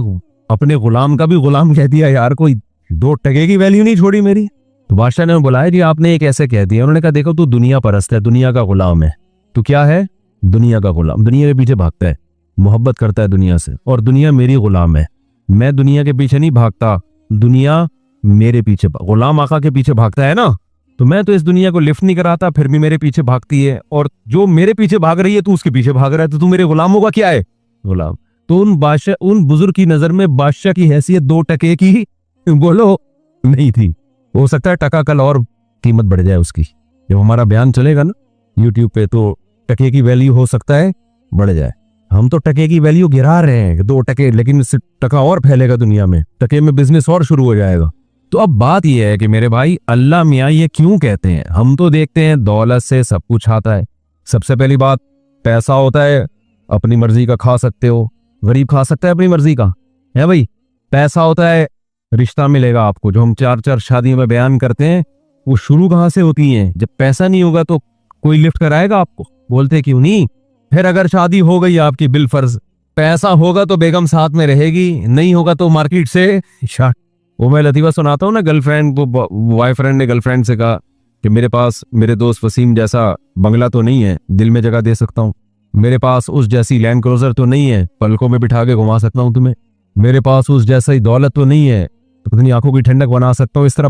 अपने गुलाम का भी गुलाम कह दिया यार, कोई 2 टके की वैल्यू नहीं छोड़ी मेरी। तो बादशाह ने बुलाया जी आपने एक ऐसे कह दिया। उन्होंने कहा देखो तू दुनिया परस्त है, दुनिया का गुलाम है, तू क्या है, दुनिया का गुलाम, दुनिया के पीछे भागता है, मोहब्बत करता है दुनिया से, और दुनिया मेरी गुलाम है, मैं दुनिया के पीछे नहीं भागता, दुनिया मेरे पीछे, गुलाम आका के पीछे भागता है ना, तो मैं तो इस दुनिया को लिफ्ट नहीं कराता, फिर भी मेरे पीछे भागती है, और जो मेरे पीछे भाग रही है तू उसके पीछे भाग रहा है, तो तू मेरे गुलामों का क्या है, गुलाम। तो उन बुजुर्ग की नजर में बादशाह की हैसियत 2 टके की बोलो नहीं थी। हो सकता है टका कल और कीमत बढ़ जाए उसकी, जब हमारा बयान चलेगा ना यूट्यूब पे तो टके की वैल्यू हो सकता है बढ़ जाए। हम तो टके की वैल्यू गिरा रहे हैं 2 टके, लेकिन इससे टका और फैलेगा दुनिया में, टके में बिजनेस और शुरू हो जाएगा। तो अब बात यह है कि मेरे भाई अल्लाह मियाँ ये क्यों कहते हैं, हम तो देखते हैं दौलत से सब कुछ आता है। सबसे पहली बात पैसा होता है, अपनी मर्जी का खा सकते हो, गरीब खा सकता है अपनी मर्जी का, है भाई। पैसा होता है, रिश्ता मिलेगा आपको, जो हम 4 शादियों में बयान करते हैं वो शुरू कहाँ से होती हैं, जब पैसा नहीं होगा तो कोई लिफ्ट कराएगा आपको, बोलते क्यों नहीं। फिर अगर शादी हो गई आपकी बिल फर्ज, पैसा होगा तो बेगम साथ में रहेगी, नहीं होगा तो मार्केट से शाट। वो मैं लतीफ़ा सुनाता हूँ ना, गर्लफ्रेंड बॉयफ्रेंड ने गर्लफ्रेंड से कहा कि मेरे पास मेरे दोस्त वसीम जैसा बंगला तो नहीं है, दिल में जगह दे सकता हूँ, मेरे पास उस जैसी लैंड क्रूजर तो नहीं है, पलकों में बिठा के घुमा सकता हूँ तुम्हें, मेरे पास उस जैसा ही दौलत तो नहीं है, तो अपनी आंखों की ठंडक बना सकता हूँ। इस तरह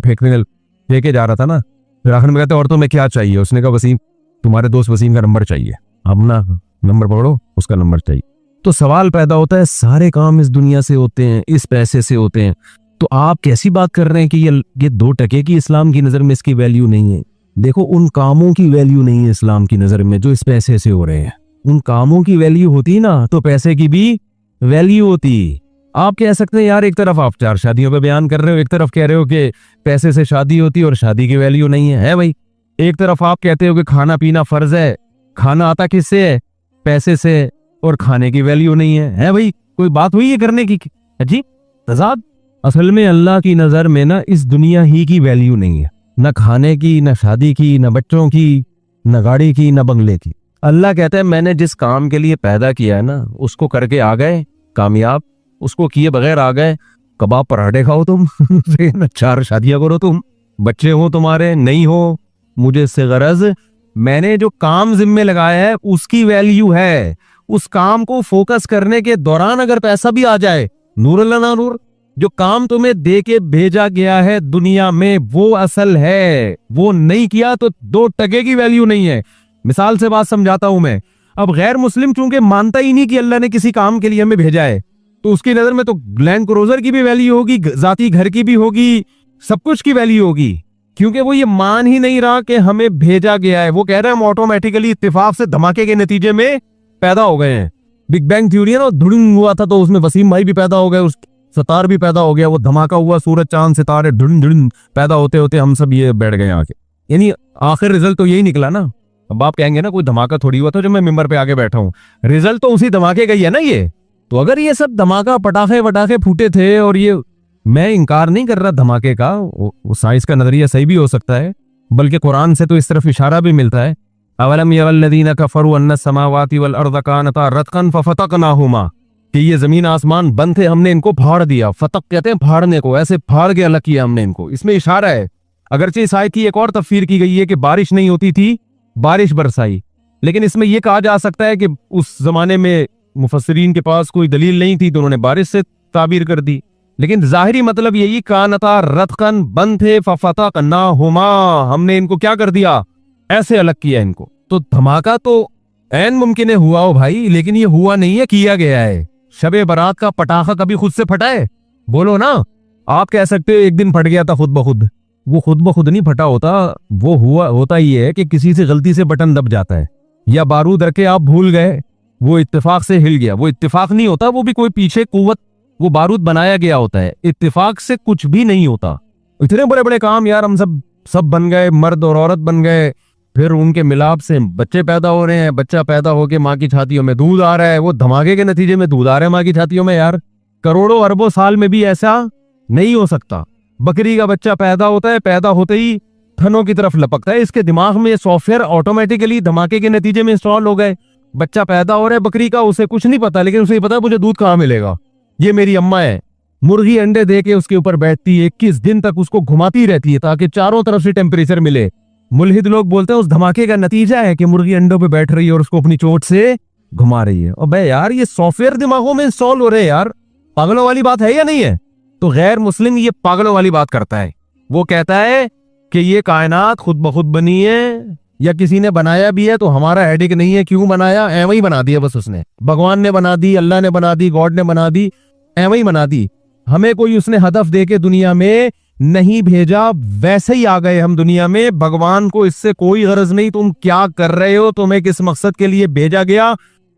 फेंके जा रहा था ना, फिर आखिर में कहते और तुम्हें क्या चाहिए। उसने कहा वसीम तुम्हारे दोस्त वसीम का नंबर चाहिए, अब ना नंबर पकड़ो, उसका नंबर चाहिए। तो सवाल पैदा होता है सारे काम इस दुनिया से होते हैं, इस पैसे से होते हैं, तो आप कैसी बात कर रहे हैं कि ये 2 टके की इस्लाम की नजर में इसकी वैल्यू नहीं है। देखो उन कामों की वैल्यू नहीं है इस्लाम की नजर में जो इस पैसे से हो रहे हैं, उन कामों की वैल्यू होती ना तो पैसे की भी वैल्यू होती। आप कह सकते हैं यार एक तरफ आप 4 शादियों पे बयान कर रहे हो, एक तरफ कह रहे हो कि पैसे से शादी होती है और शादी की वैल्यू नहीं है भाई। एक तरफ आप कहते हो कि खाना पीना फर्ज है, खाना आता किससे है, पैसे से, और खाने की वैल्यू नहीं है भाई। कोई बात हुई है करने की जी तजाद। असल में अल्लाह की नजर में ना इस दुनिया ही की वैल्यू नहीं है, न खाने की, न शादी की, न बच्चों की, न गाड़ी की, न बंगले की। अल्लाह कहता है मैंने जिस काम के लिए पैदा किया है ना उसको करके आ गए कामयाब, उसको किए बगैर आ गए कबाब पराठे खाओ तुम 4 शादियां करो तुम, बच्चे हो तुम्हारे नहीं हो, मुझे इससे गरज, मैंने जो काम जिम्मे लगाया है उसकी वैल्यू है। उस काम को फोकस करने के दौरान अगर पैसा भी आ जाए, नूर अल्लाह ना नूर, जो काम तुम्हें दे के भेजा गया है दुनिया में वो असल है, वो नहीं किया तो 2 टके की वैल्यू नहीं है। मिसाल से बात समझाता हूं मैं। अब गैर मुस्लिम चूंकि मानता ही नहीं कि अल्लाह ने किसी काम के लिए हमें भेजा है, तो उसकी नजर में तो लैंड क्रूजर की भी वैल्यू होगी, जाती घर की भी होगी, सब कुछ की वैल्यू होगी, क्योंकि वो ये मान ही नहीं रहा कि हमें भेजा गया है। वो कह रहे हैं हम ऑटोमेटिकली इत्तेफाक से धमाके के नतीजे में पैदा हो गए हैं। बिग बैंग थ्योरी है ना, धुड़ुंग हुआ था तो उसमें वसीम भाई भी पैदा हो गए, उस सतार भी पैदा हो गया, वो धमाका हुआ, सूरज चांद सितारे ढुड़ुन ढुड़ुन पैदा होते होते हम सब ये बैठ गए आके। यानी आखिर रिजल्ट तो यही निकला ना। अब आप कहेंगे ना कोई धमाका थोड़ी हुआ था जो मैं मिंबर पे आके बैठा हूं, रिजल्ट तो उसी धमाके का ही है ना ये। तो अगर ये सब धमाका पटाखे वटाखे फूटे थे, और ये मैं इनकार नहीं कर रहा धमाके का, वो साइंस का नजरिया सही भी हो सकता है, बल्कि कुरान से तो इस तरफ इशारा भी मिलता है, अवलम यवल्लज़ीना कफरू अन्ना समावाति वल अर्ज़ कानता रतकन फफतकनाहुमा, कि ये जमीन आसमान बंद थे हमने इनको फाड़ दिया। फतक कहते हैं फाड़ने को, ऐसे फाड़ के अलग किया हमने इनको। इसमें इशारा है, अगरचे इस आयत की एक और तफसीर की गई है कि बारिश नहीं होती थी, बारिश बरसाई, लेकिन इसमें यह कहा जा सकता है कि उस जमाने में मुफस्सिरीन के पास कोई दलील नहीं थी तो उन्होंने बारिश से ताबीर कर दी, लेकिन जाहिरी मतलब यही कानता रतकन बंद थे फफतकनाहुमा, हमने इनको क्या कर दिया, ऐसे अलग किया इनको। तो धमाका तो ऐन मुमकिन है हुआ हो भाई, लेकिन ये हुआ नहीं है, किया गया है। शबे बारात का पटाखा कभी खुद से फटा है, बोलो ना। आप कह सकते हो एक दिन फट गया था खुद ब खुद, वो खुद ब खुद नहीं फटा होता, वो हुआ होता ही है कि किसी से गलती से बटन दब जाता है, या बारूद रखे आप भूल गए, वो इत्तेफाक से हिल गया, वो इत्तेफाक नहीं होता, वो भी कोई पीछे कुव्वत, वो बारूद बनाया गया होता है, इत्तेफाक से कुछ भी नहीं होता। इतने बड़े बड़े काम यार हम सब बन गए, मर्द और औरत बन गए, फिर उनके मिलाप से बच्चे पैदा हो रहे हैं, बच्चा पैदा होके माँ की छातियों में दूध आ रहा है, वो धमाके के नतीजे में दूध आ रहा है माँ की छातियों में। यार करोड़ों अरबों साल में भी ऐसा नहीं हो सकता। बकरी का बच्चा पैदा होता है, पैदा होते ही थनों की तरफ लपकता है, इसके दिमाग में सॉफ्टवेयर ऑटोमेटिकली धमाके के नतीजे में इंस्टॉल हो गए। बच्चा पैदा हो रहा है बकरी का, उसे कुछ नहीं पता, लेकिन उसे पता है मुझे दूध कहाँ मिलेगा, ये मेरी अम्मा है। मुर्गी अंडे दे के उसके ऊपर बैठती है, 21 दिन तक उसको घुमाती रहती है ताकि चारों तरफ से टेम्परेचर मिले। मुल्हिद लोग बोलते हैं उस धमाके का नतीजा है कि मुर्गी अंडों पे बैठ रही है और उसको अपनी चोट से घुमा रही है। और भाई यार ये सॉफ्टवेयर दिमागों में इंस्टॉल हो रहे हैं यार, पागलों वाली बात है या नहीं है? तो गैर मुस्लिम ये पागलों वाली बात करता है, वो कहता है कि ये कायनात खुद ब खुद बनी है या किसी ने बनाया भी है तो हमारा हेडेक नहीं है, क्यों बनाया, एवं ही बना दिया बस उसने, भगवान ने बना दी, अल्लाह ने बना दी, गॉड ने बना दी, एवं ही बना दी, हमें कोई उसने हदफ दे के दुनिया में नहीं भेजा, वैसे ही आ गए हम दुनिया में। भगवान को इससे कोई गरज नहीं तुम क्या कर रहे हो, तुम्हें किस मकसद के लिए भेजा गया।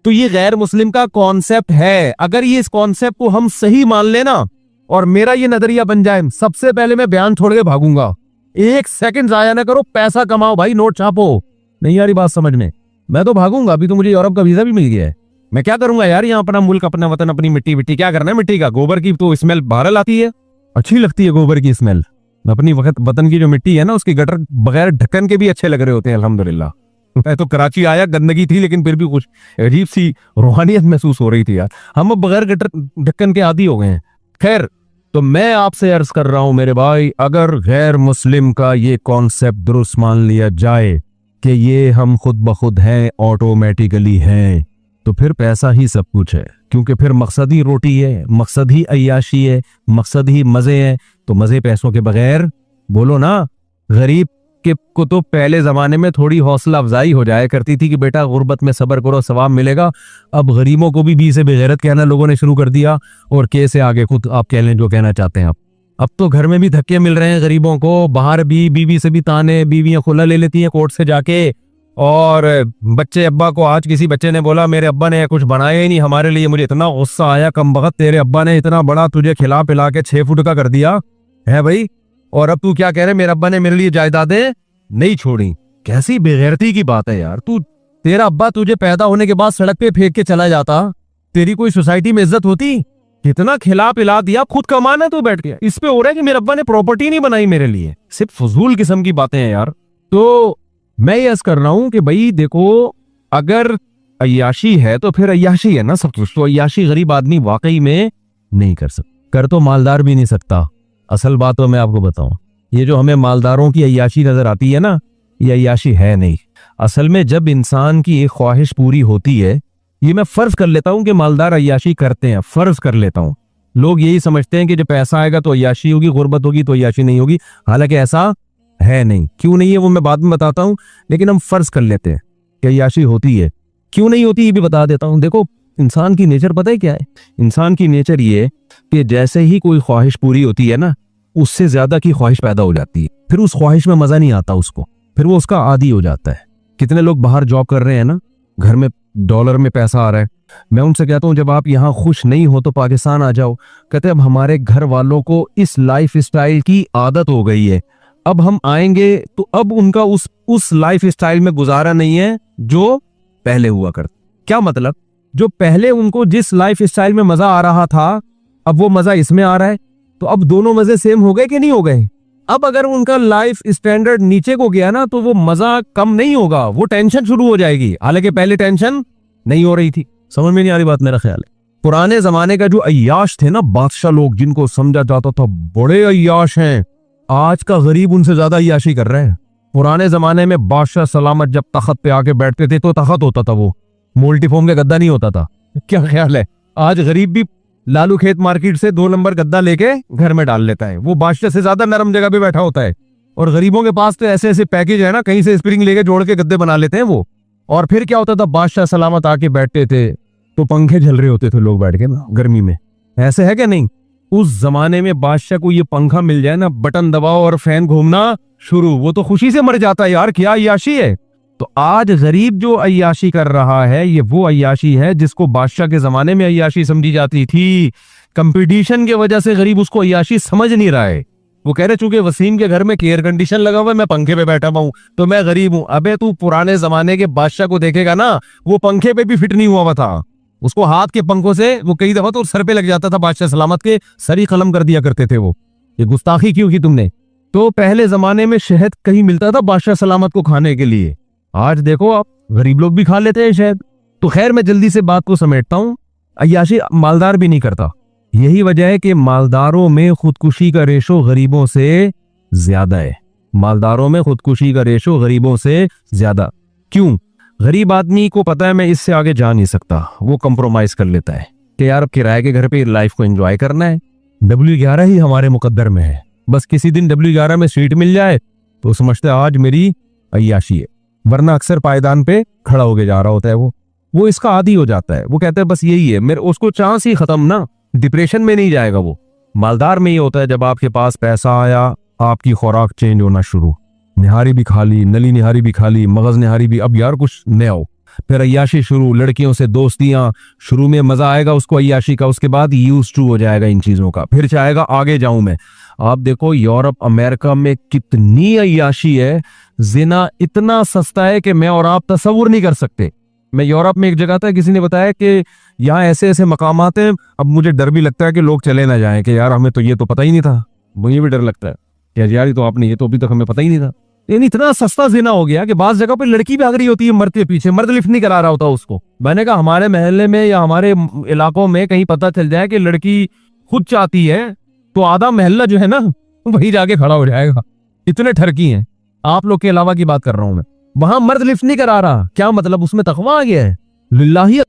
तो ये गैर मुस्लिम का कॉन्सेप्ट है। अगर ये इस कॉन्सेप्ट को हम सही मान लेना और मेरा ये नजरिया बन जाए, सबसे पहले मैं बयान छोड़ के भागूंगा। 1 सेकंड जाया ना करो, पैसा कमाओ भाई, नोट छापो। नहीं यार ये बात समझ में, मैं तो भागूंगा। अभी तो मुझे यूरोप का वीजा भी मिल गया है, मैं क्या करूंगा यार, यहाँ अपना मुल्क, अपना वतन, अपनी मिट्टी क्या करना है मिट्टी का। गोबर की तो स्मेल बाहर आती है, अच्छी लगती है गोबर की स्मेल। अपनी वतन की जो मिट्टी है ना, उसकी गटर बगैर ढक्कन के भी अच्छे लग रहे होते हैं अल्हम्दुलिल्लाह। मैं तो कराची आया, गंदगी थी लेकिन फिर भी कुछ अजीब सी रूहानियत महसूस हो रही थी यार। हम अब बगैर गटर ढक्कन के आदी हो गए हैं। खैर, तो मैं आपसे अर्ज कर रहा हूं मेरे भाई, अगर गैर मुस्लिम का ये कॉन्सेप्ट दुरुस्त मान लिया जाए कि ये हम खुद ब खुद हैं, ऑटोमेटिकली हैं, तो फिर पैसा ही सब कुछ है, क्योंकि फिर मकसद ही रोटी है, मकसद ही अय्याशी है, मकसद ही मजे हैं। तो मजे पैसों के बगैर, बोलो ना, गरीब के को तो पहले जमाने में थोड़ी हौसला अफजाई हो जाया करती थी कि बेटा गुर्बत में सब्र करो, सवाब मिलेगा। अब गरीबों को भी बी से बेगैरत कहना लोगों ने शुरू कर दिया, और के से आगे खुद आप कह लें जो कहना चाहते हैं आप। अब तो घर में भी धक्के मिल रहे हैं गरीबों को, बाहर भी बीवी से भी ताने, बीवियां खुला ले लेती हैं कोर्ट से जाके। और बच्चे अब्बा को, आज किसी बच्चे ने बोला मेरे अब्बा ने कुछ बनाया ही नहीं हमारे लिए, मुझे इतना गुस्सा आया, कमबख्त तेरे अब्बा ने इतना बड़ा तुझे खिला पिला के 6 फुट का कर दिया है भाई, और अब तू क्या कह रहे मेरे अब्बा ने मेरे लिए जायदादें नहीं छोड़ी। कैसी बेगैरती की बात है यार। तेरा अब्बा तुझे पैदा होने के बाद सड़क पे फेंक के चला जाता, तेरी कोई सोसाइटी में इज्जत होती? कितना खिला पिला दिया, खुद कमाना तो बैठ गया। इस पे हो रहा है कि मेरे अब्बा ने प्रॉपर्टी नहीं बनाई मेरे लिए। सिर्फ फजूल किस्म की बातें हैं यार। तो मैं ये कर रहा हूं कि भाई देखो, अगर अय्याशी है तो फिर अय्याशी है ना सब कुछ। तो अय्याशी गरीब आदमी वाकई में नहीं कर सकता, कर तो मालदार भी नहीं सकता। असल बात तो मैं आपको बताऊं, ये जो हमें मालदारों की अय्याशी नजर आती है ना, ये अय्याशी है नहीं। असल में जब इंसान की एक ख्वाहिश पूरी होती है, ये मैं फर्ज कर लेता हूं कि मालदार अय्याशी करते हैं, फर्ज कर लेता हूं। लोग यही समझते हैं कि जब पैसा आएगा तो अय्याशी होगी, गुर्बत होगी तो अय्याशी नहीं होगी। हालांकि ऐसा है नहीं। क्यों नहीं है वो मैं बाद में बताता हूं, लेकिन हम फर्ज कर लेते हैं कि अय्याशी होती है। क्यों नहीं होती ये भी बता देता हूं। देखो, इंसान की नेचर पता है क्या है? इंसान की नेचर ये कि जैसे ही कोई ख्वाहिश पूरी होती है ना, उससे ज्यादा की ख्वाहिश पैदा हो जाती है। फिर उस ख्वाहिश में मजा नहीं आता उसको, फिर वो उसका आदी हो जाता है। कितने लोग बाहर जॉब कर रहे हैं ना, घर में डॉलर में पैसा आ रहा है, मैं उनसे कहता हूं जब आप यहाँ खुश नहीं हो तो पाकिस्तान आ जाओ। कहते अब हमारे घर वालों को इस लाइफ स्टाइल की आदत हो गई है, अब हम आएंगे तो अब उनका उस लाइफ स्टाइल में गुजारा नहीं है जो पहले हुआ करता। क्या मतलब? जो पहले उनको जिस लाइफ स्टाइल में मजा आ रहा था, अब वो मजा इसमें आ रहा है, तो अब दोनों मजे सेम हो गए कि नहीं हो गए? अब अगर उनका लाइफ स्टैंडर्ड नीचे को गया ना, तो वो मजा कम नहीं होगा, वो टेंशन शुरू हो जाएगी। हालांकि पहले टेंशन नहीं हो रही थी। समझ में नहीं आ रही बात? मेरा ख्याल है पुराने जमाने का जो अय्याश थे ना, बादशाह लोग, जिनको समझा जाता था बड़े अय्याश हैं, आज का गरीब उनसे ज्यादा अय्याशी कर रहे हैं। पुराने जमाने में बादशाह सलामत जब तख्त पे आके बैठते थे तो तख्त होता था, वो मोल्टीफोम का गद्दा नहीं होता था। क्या ख्याल है? आज गरीब भी लालू खेत मार्केट से 2 नंबर गद्दा लेके घर में डाल लेता है, वो बादशाह से ज्यादा नरम जगह पे बैठा होता है। और गरीबों के पास तो ऐसे ऐसे पैकेज है ना, कहीं से स्प्रिंग लेके जोड़ के गद्दे बना लेते हैं वो। और फिर क्या होता था, बादशाह सलामत आके बैठते थे तो पंखे झल रहे होते थे लोग बैठ के ना गर्मी में। ऐसे है क्या? नहीं। उस जमाने में बादशाह को ये पंखा मिल जाए ना, बटन दबाओ और फैन घूमना शुरू, वो तो खुशी से मर जाता है यार, क्या अय्याशी है। तो आज गरीब जो अय्याशी कर रहा है, ये वो अय्याशी है जिसको बादशाह के जमाने में अय्याशी समझी जाती थी कंपटीशन की वजह से गरीब उसको अय्याशी समझ नहीं रहा है। वो कह रहे चूंकि वसीम के घर में एयर कंडीशन लगा हुआ है, मैं पंखे पे बैठा हुआ हूं तो मैं गरीब हूं। अबे तू पुराने जमाने के बादशाह को देखेगा ना, वो पंखे पे भी फिट नहीं हुआ था। उसको हाथ के पंखों से वो कई दफा तो सर पे लग जाता था, बादशाह सलामत के सर ही कलम कर दिया करते थे वो। ये गुस्ताखी क्यों की तुमने? तो पहले जमाने में शहद कहीं मिलता था बादशाह सलामत को खाने के लिए, आज देखो आप गरीब लोग भी खा लेते हैं शहद। तो खैर मैं जल्दी से बात को समेटता हूं। अय्याशी मालदार भी नहीं करता, यही वजह है कि मालदारों में खुदकुशी का रेशो गरीबों से ज्यादा है। मालदारों में खुदकुशी का रेशो गरीबों से ज्यादा क्यों? गरीब आदमी को पता है मैं इससे आगे जा नहीं सकता, वो कंप्रोमाइज कर लेता है कि यार अब किराए के घर पे लाइफ को एंजॉय करना है, W11 ही हमारे मुकद्दर में है, बस किसी दिन W11 में सीट मिल जाए तो समझते आज मेरी अय्याशी है, वरना अक्सर पायदान पे खड़ा होके जा रहा होता है। वो इसका आदी हो जाता है, वो कहता है बस यही है मेरे, उसको चांस ही खत्म ना, डिप्रेशन में नहीं जाएगा वो। मालदार में ही होता है जब आपके पास पैसा आया आपकी खुराक चेंज होना शुरू, निहारी भी खा ली, नली निहारी भी खा ली, मगज निहारी भी, अब यार कुछ नया हो, फिर अय्याशी शुरू, लड़कियों से दोस्तियां, शुरू में मजा आएगा उसको अय्याशी का, उसके बाद यूज टू हो जाएगा इन चीजों का, फिर चाहेगा आगे जाऊं मैं। आप देखो यूरोप अमेरिका में कितनी अय्याशी है, जिना इतना सस्ता है कि मैं और आप तस्वुर नहीं कर सकते। मैं यूरोप में एक जगह था, किसी ने बताया कि यहाँ ऐसे ऐसे मकामात हैं, अब मुझे डर भी लगता है कि लोग चले ना जाएं कि यार हमें तो ये तो पता ही नहीं था, मुझे भी डर लगता है यार तो आपने ये तो अभी तक हमें पता ही नहीं था। यानी इतना सस्ता जिना हो गया कि बास जगह पे लड़की भाग रही होती है मर्द के पीछे, मर्द लिफ्ट नहीं करा रहा होता उसको। मैंने कहा हमारे मोहल्ले में या हमारे इलाकों में कहीं पता चल जाए कि लड़की खुद चाहती है तो आधा मोहल्ला जो है ना वही जाके खड़ा हो जाएगा, इतने ठरकी हैं। आप लोग के अलावा की बात कर रहा हूं मैं। वहां मर्द लिफ्ट नहीं करा रहा, क्या मतलब? उसमें तकवा आ गया है। लिल्लाही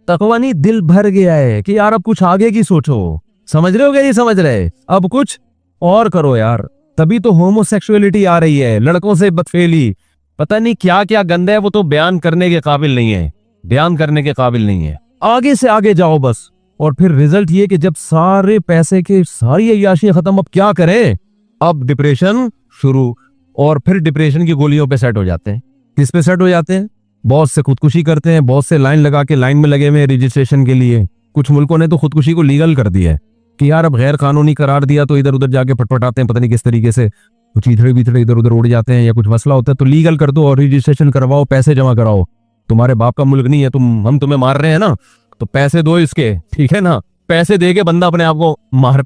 तकवा नहीं, दिल भर गया है कि यार अब कुछ आगे की सोचो। समझ रहे हो क्या? नहीं समझ रहे? अब कुछ और करो यार। तभी तो होमोसेक्सुअलिटी आ रही है, लड़कों से बदफेली, पता नहीं क्या क्या गंदा है, वो तो बयान करने के काबिल नहीं है, बयान करने के काबिल नहीं है। आगे से आगे जाओ बस। और फिर रिजल्ट ये कि जब सारे पैसे के सारी अय्याशी खत्म, अब क्या करें? अब डिप्रेशन शुरू, और फिर डिप्रेशन की गोलियों पे सेट हो जाते हैं। किस पे सेट हो जाते हैं? बहुत से खुदकुशी करते हैं, बहुत से लाइन लगा के लाइन में लगे हुए रजिस्ट्रेशन के लिए। कुछ मुल्कों ने तो खुदकुशी को लीगल कर दिया है कि यार अब गैर कानूनी करार दिया तो इधर उधर जाके फटफटाते हैं, पता नहीं किस तरीके से, कुछ इधर बीथड़े इधर उधर उड़ जाते हैं या कुछ मसला होता है तो लीगल कर दो और रजिस्ट्रेशन करवाओ, पैसे जमा कराओ। तुम्हारे बाप का मुल्क नहीं है, हम तुम्हें मार रहे हैं ना, तो पैसे दो इसके, ठीक है ना? पैसे दे के बंदा अपने आप को मार,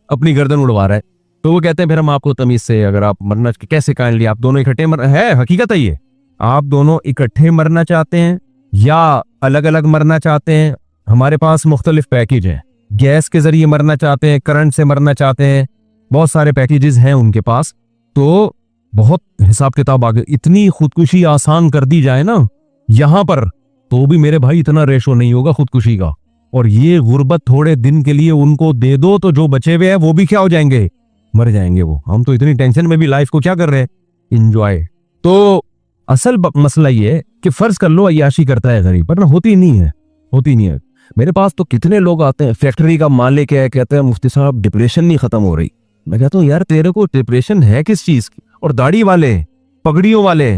अपनी गर्दन उड़वा रहा है। तो वो कहते हैं फिर हम आपको तमीज से, अगर आप मरना कैसे काइंडली, आप दोनों इकट्ठे है, हकीकत है ये, आप दोनों इकट्ठे मरना चाहते हैं या अलग अलग मरना चाहते हैं? हमारे पास मुख्तलिफ पैकेज हैं, गैस के जरिए मरना चाहते हैं, करंट से मरना चाहते हैं, बहुत सारे पैकेजेस हैं उनके पास। तो बहुत हिसाब किताब आगे, इतनी खुदकुशी आसान कर दी जाए ना यहां पर, तो भी मेरे भाई इतना रेशो नहीं होगा खुदकुशी का। और ये गुर्बत थोड़े दिन के लिए उनको दे दो तो जो बचे हुए हैं वो भी क्या हो जाएंगे? मर जाएंगे वो। हम तो इतनी टेंशन में भी लाइफ को क्या कर रहे हैं? इंजॉय। तो असल मसला ये है कि फर्ज कर लो अय्याशी करता है गरीब, पर होती नहीं है, होती नहीं है। मेरे पास तो कितने लोग आते हैं, फैक्ट्री का मालिक है, कहते हैं मुफ्ती साहब डिप्रेशन नहीं खत्म हो रही। मैं कहता हूँ यार तेरे को डिप्रेशन है किस चीज की? और दाढ़ी वाले, पगड़ियों वाले,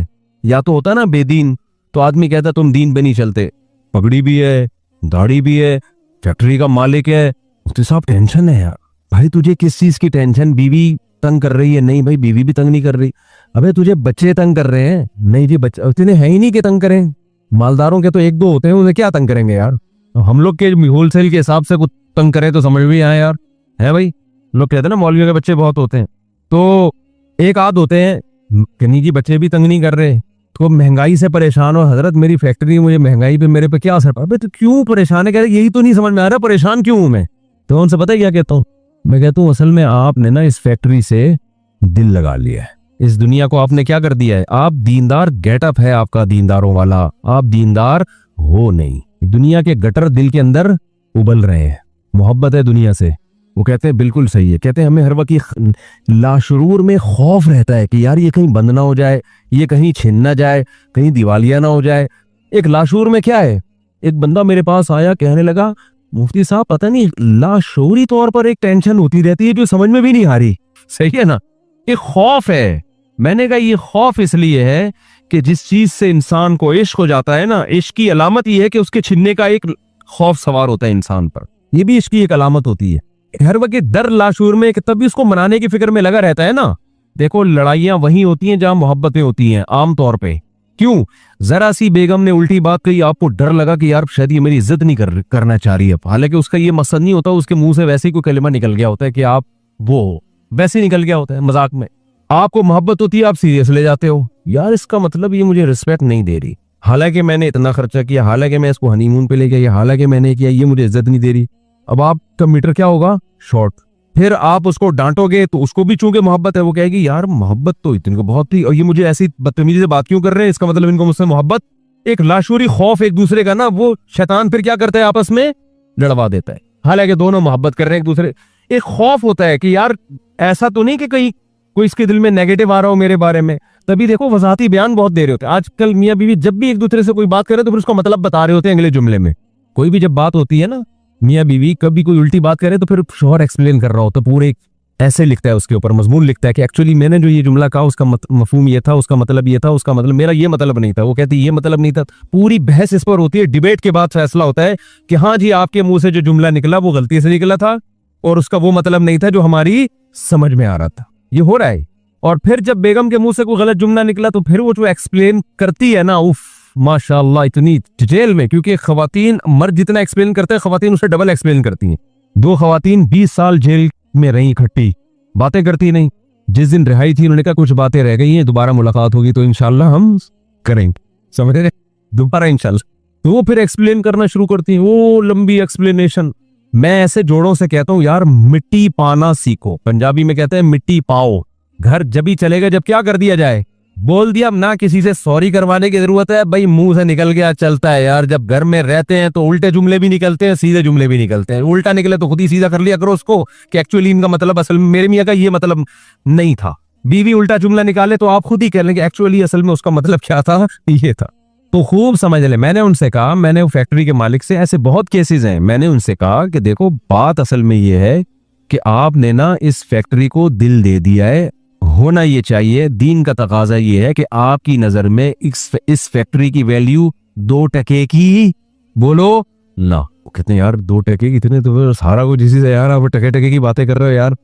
या तो होता ना बेदीन, तो आदमी कहता तुम दीन पे नहीं चलते, पगड़ी भी है, दाढ़ी भी है, फैक्ट्री का मालिक है, मुफ्ती साहब टेंशन है यार। भाई तुझे किस चीज की टेंशन? बीवी तंग कर रही है? नहीं भाई बीवी भी तंग नहीं कर रही। अबे तुझे बच्चे तंग कर रहे हैं? नहीं जी बच्चे इतने है ही नहीं कि तंग करें। मालदारों के तो एक दो होते हैं, उन्हें क्या तंग करेंगे यार? हम लोग के होलसेल के हिसाब से कुछ तंग करें तो समझ भी आए यार, है भाई? लोग कहते हैं ना मौलवियों के बच्चे बहुत होते हैं, तो एक आध होते हैं कि नहीं जी बच्चे भी तंग नहीं कर रहे, तो महंगाई से परेशान हो। हजरत मेरी फैक्ट्री, मुझे महंगाई पे मेरे पे क्या असर पड़ा? तो क्यों परेशान है? कहते यही तो नहीं समझ में आ रहा परेशान क्यों हूं मैं। तो उनसे पता है क्या कहता हूँ मैं? कहता हूँ असल में आपने ना इस फैक्ट्री से दिल लगा लिया है, इस दुनिया को आपने क्या कर दिया है? आप दीनदार, गेटअप है आपका दीनदारों वाला, आप दीनदार हो नहीं। दुनिया के गटर दिल के अंदर उबल रहे हैं, मोहब्बत है दुनिया से। वो कहते हैं बिल्कुल सही है, कहते हैं हमें हर वक्त लाशुरूर में खौफ रहता है कि यार ये कहीं बंद ना हो जाए, ये कहीं छिन ना जाए, कहीं दिवालिया ना हो जाए। एक लाशूर में क्या है? एक बंदा मेरे पास आया, कहने लगा मुफ्ती साहब पता नहीं लाशूरी तौर पर एक टेंशन होती रहती है जो समझ में भी नहीं आ रही। सही है ना? एक खौफ है। मैंने कहा ये खौफ इसलिए है कि जिस चीज से इंसान को इश्क हो जाता है ना, इश्क की अलामत ये है कि उसके छिनने का एक खौफ सवार होता है इंसान पर। ये भी इश्क की एक अलामत होती है। हर वक्त डर लाशूर में, तब भी उसको मनाने की फिक्र में लगा रहता है ना। देखो लड़ाइयां वहीं होती हैं जहां मोहब्बतें होती हैं आमतौर पे। क्यों? जरा सी बेगम ने उल्टी बात कही, आपको डर लगा कि यार शायद ये मेरी इज्जत नहीं करना चाह रही है, हालांकि उसका ये मकसद नहीं होता, उसके मुंह से वैसे ही कोई कलिमा निकल गया होता है कि आप वो वैसे ही निकल गया होता है मजाक में। आपको मोहब्बत होती है, आप सीरियस ले जाते हो, यार इसका मतलब ये मुझे रिस्पेक्ट नहीं दे रही, हालांकि मैंने इतना खर्चा किया, हालांकि मैं इसको हनीमून पे ले गया, हालांकि मैंने किया, ये मुझे इज्जत नहीं दे रही। अब आपका मीटर क्या होगा? शॉर्ट। फिर आप उसको डांटोगे तो उसको भी चूंकि मोहब्बत है, वो कहेगी यार मोहब्बत तो इतनी को बहुत थी और ये मुझे ऐसी बदतमीजी से बात क्यों कर रहे हैं, इसका मतलब इनको मुझसे मोहब्बत। एक लाशूरी खौफ एक दूसरे का ना, वो शैतान फिर क्या करता है आपस में लड़वा देता है, हालांकि दोनों मोहब्बत कर रहे हैं एक दूसरे। एक खौफ होता है कि यार ऐसा तो नहीं कि कहीं कोई इसके दिल में नेगेटिव आ रहा हो मेरे बारे में। तभी देखो वजाहती बयान बहुत दे रहे होते हैं आजकल मियां बीवी, जब भी एक दूसरे से कोई बात करे तो फिर उसका मतलब बता रहे होते हैं अगले जुमले में। कोई भी जब बात होती है ना मियां बीवी, कभी कोई उल्टी बात करे तो फिर शौहर एक्सप्लेन कर रहा होता है, पूरे ऐसे लिखता है उसके ऊपर मजमून लिखता है कि एक्चुअली मैंने जो ये जुमला कहा उसका मफहूम ये था, उसका मतलब ये था, उसका मतलब मेरा ये मतलब नहीं था, वो कहती ये मतलब नहीं था। पूरी बहस इस पर होती है, डिबेट के बाद फैसला होता है कि हाँ जी आपके मुंह से जो जुमला निकला वो गलती से निकला था और उसका वो मतलब नहीं था जो हमारी समझ में आ रहा था। ये हो रहा है। और फिर जब बेगम के मुंह से कोई गलत जुमला निकला तो फिर वो जो एक्सप्लेन करती है ना, उफ माशाअल्लाह इतनी डिटेल में, क्योंकि खवातीन मर्द जितना एक्सप्लेन करते हैं खवातीन उससे डबल एक्सप्लेन करती हैं। दो खवातीन 20 साल जेल में रही इकट्ठी, बातें करती नहीं। जिस दिन रिहाई थी उन्होंने कहा कुछ बातें रह गई हैं, दोबारा मुलाकात होगी तो इंशाल्लाह हम करेंगे, समझ रहे, दोबारा इंशाल्लाह। तो वो फिर एक्सप्लेन करना शुरू करती हैं, वो लंबी एक्सप्लेनेशन। मैं ऐसे जोड़ों से कहता हूँ यार मिट्टी पाना सीखो, पंजाबी में कहते हैं मिट्टी पाओ। घर जब ही चलेगा जब क्या कर दिया जाए, बोल दिया, ना किसी से सॉरी करवाने की जरूरत है, भाई मुंह से निकल गया चलता है यार। जब घर में रहते हैं तो उल्टे जुमले भी निकलते हैं, सीधे जुमले भी निकलते हैं। उल्टा निकले तो खुद ही सीधा कर लिया करो उसको कि एक्चुअली इनका मतलब असल में मेरे मियां का ये मतलब नहीं था। बीवी उल्टा जुमला निकाले तो आप खुद ही कह लेंगे एक्चुअली असल में उसका मतलब क्या था, ये था। तो खूब समझ ले। मैंने उनसे कहा, मैंने फैक्ट्री के मालिक से, ऐसे बहुत केसेस हैं, मैंने उनसे कहा कि देखो बात असल में ये है कि आपने ना इस फैक्ट्री को दिल दे दिया है, होना ये चाहिए, दीन का तकाजा ये है कि आपकी नजर में इस फैक्ट्री की वैल्यू 2 टके की, बोलो ना। वो कहते हैं यार 2 टके कितने, तो सारा कुछ इसी से यार, आप टके टके की बातें कर रहे हो यार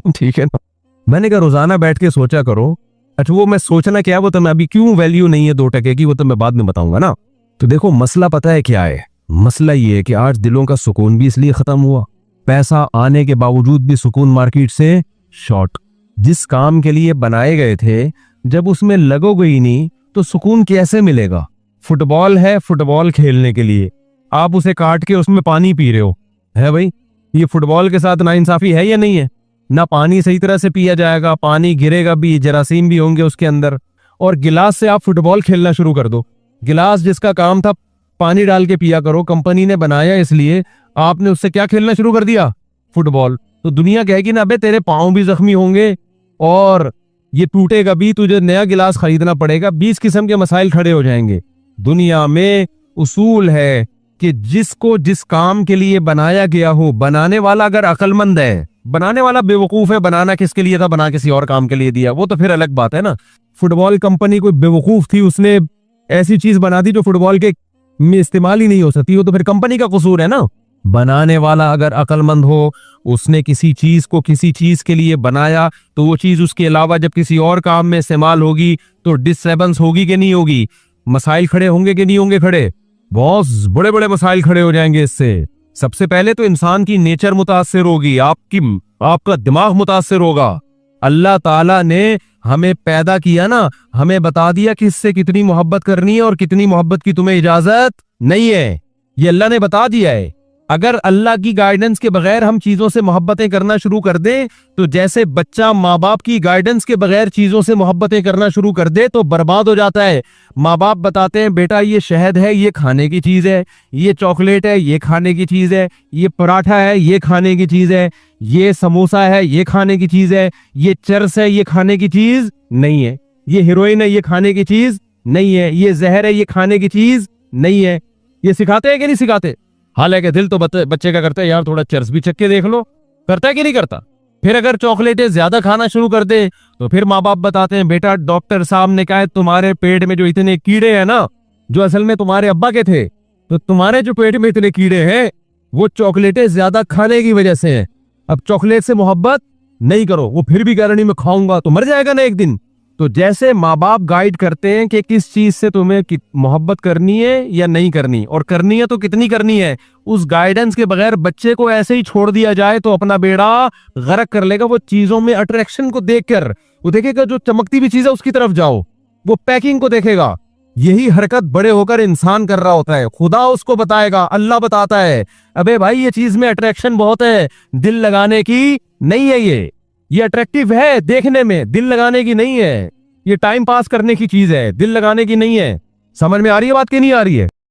ठीक है ना। मैंने कहा रोजाना बैठ के सोचा करो। अच्छा वो मैं सोचना क्या है वो तो मैं अभी, क्यों वैल्यू नहीं है 2 टके की वो तो मैं बाद में बताऊंगा ना। तो देखो मसला पता है क्या है, मसला ये है कि आज दिलों का सुकून भी इसलिए खत्म हुआ, पैसा आने के बावजूद भी सुकून मार्केट से शॉर्ट। जिस काम के लिए बनाए गए थे जब उसमें लगोगे ही नहीं तो सुकून कैसे मिलेगा। फुटबॉल है, फुटबॉल खेलने के लिए आप उसे काट के उसमें पानी पी रहे हो, है भाई ये फुटबॉल के साथ नाइंसाफी है या नहीं है? ना पानी सही तरह से पिया जाएगा, पानी गिरेगा भी, जरासीम भी होंगे उसके अंदर। और गिलास से आप फुटबॉल खेलना शुरू कर दो, गिलास जिसका काम था पानी डाल के पिया करो, कंपनी ने बनाया इसलिए, आपने उससे क्या खेलना शुरू कर दिया, फुटबॉल। तो दुनिया कहेगी ना अबे तेरे पांव भी जख्मी होंगे और ये टूटेगा भी, तुझे नया गिलास खरीदना पड़ेगा। 20 किस्म के मसाइल खड़े हो जाएंगे। दुनिया में उसूल है कि जिसको जिस काम के लिए बनाया गया हो, बनाने वाला अगर अक्लमंद है, बनाने वाला बेवकूफ है, बनाना किसके लिए था, बना किसी और काम के लिए दिया, वो तो फिर अलग बात है ना। फुटबॉल कंपनी कोई बेवकूफ थी, उसने ऐसी चीज बना दी जो फुटबॉल के में इस्तेमाल ही नहीं हो सकती, वो तो फिर कंपनी का कसूर है ना। बनाने वाला अगर अक्लमंद हो, उसने किसी चीज को किसी चीज के लिए बनाया तो वो चीज उसके अलावा जब किसी और काम में इस्तेमाल होगी तो डिस्टर्बेंस होगी कि नहीं होगी, मसाइल खड़े होंगे कि नहीं होंगे खड़े, बहुत बड़े बड़े मसाइल खड़े हो जाएंगे इससे। सबसे पहले तो इंसान की नेचर मुतासिर होगी, आपका दिमाग मुतासिर होगा। अल्लाह ताला ने हमें पैदा किया ना, हमें बता दिया कि इससे कितनी मोहब्बत करनी है और कितनी मोहब्बत की तुम्हें इजाजत नहीं है, ये अल्लाह ने बता दिया है। अगर अल्लाह की गाइडेंस के बगैर हम चीजों से मोहब्बतें करना शुरू कर दें तो जैसे बच्चा माँ बाप की गाइडेंस के बगैर चीजों से मोहब्बतें करना शुरू कर दे तो बर्बाद हो जाता है। माँ बाप बताते हैं बेटा ये शहद है, ये खाने की चीज है, ये चॉकलेट है, ये खाने की चीज है, ये पराठा है, ये खाने की चीज है, ये समोसा है, ये खाने की चीज है, ये चरस है, ये खाने की चीज नहीं है, ये हीरोइन है, ये खाने की चीज नहीं है, ये जहर है, ये खाने की चीज नहीं है। ये सिखाते हैं कि नहीं सिखाते? हालांकि दिल तो बच्चे का करता है यार थोड़ा चर्स भी चख के देख लो, करता है कि नहीं करता? फिर अगर चॉकलेटें ज्यादा खाना शुरू कर दे तो फिर माँ बाप बताते हैं बेटा डॉक्टर साहब ने कहा है तुम्हारे पेट में जो इतने कीड़े हैं ना, जो असल में तुम्हारे अब्बा के थे, तो तुम्हारे जो पेट में इतने कीड़े हैं वो चॉकलेटें ज्यादा खाने की वजह से है। अब चॉकलेट से मोहब्बत नहीं करो, वो फिर भी कह रहा नहीं मैं खाऊंगा, तो मर जाएगा ना एक दिन। तो जैसे माँ बाप गाइड करते हैं कि किस चीज से तुम्हें मोहब्बत करनी है या नहीं करनी, और करनी है तो कितनी करनी है, उस गाइडेंस के बगैर बच्चे को ऐसे ही छोड़ दिया जाए तो अपना बेड़ा गर्क कर लेगा। वो चीजों में अट्रैक्शन को देखकर वो देखेगा, जो चमकती भी चीज है उसकी तरफ जाओ, वो पैकिंग को देखेगा। यही हरकत बड़े होकर इंसान कर रहा होता है, खुदा उसको बताएगा, अल्लाह बताता है अबे भाई ये चीज में अट्रैक्शन बहुत है, दिल लगाने की नहीं है, ये अट्रैक्टिव है देखने में, दिल लगाने की नहीं है, ये टाइम पास करने की चीज है, दिल लगाने की नहीं है। समझ में आ रही है बात कि नहीं आ रही है?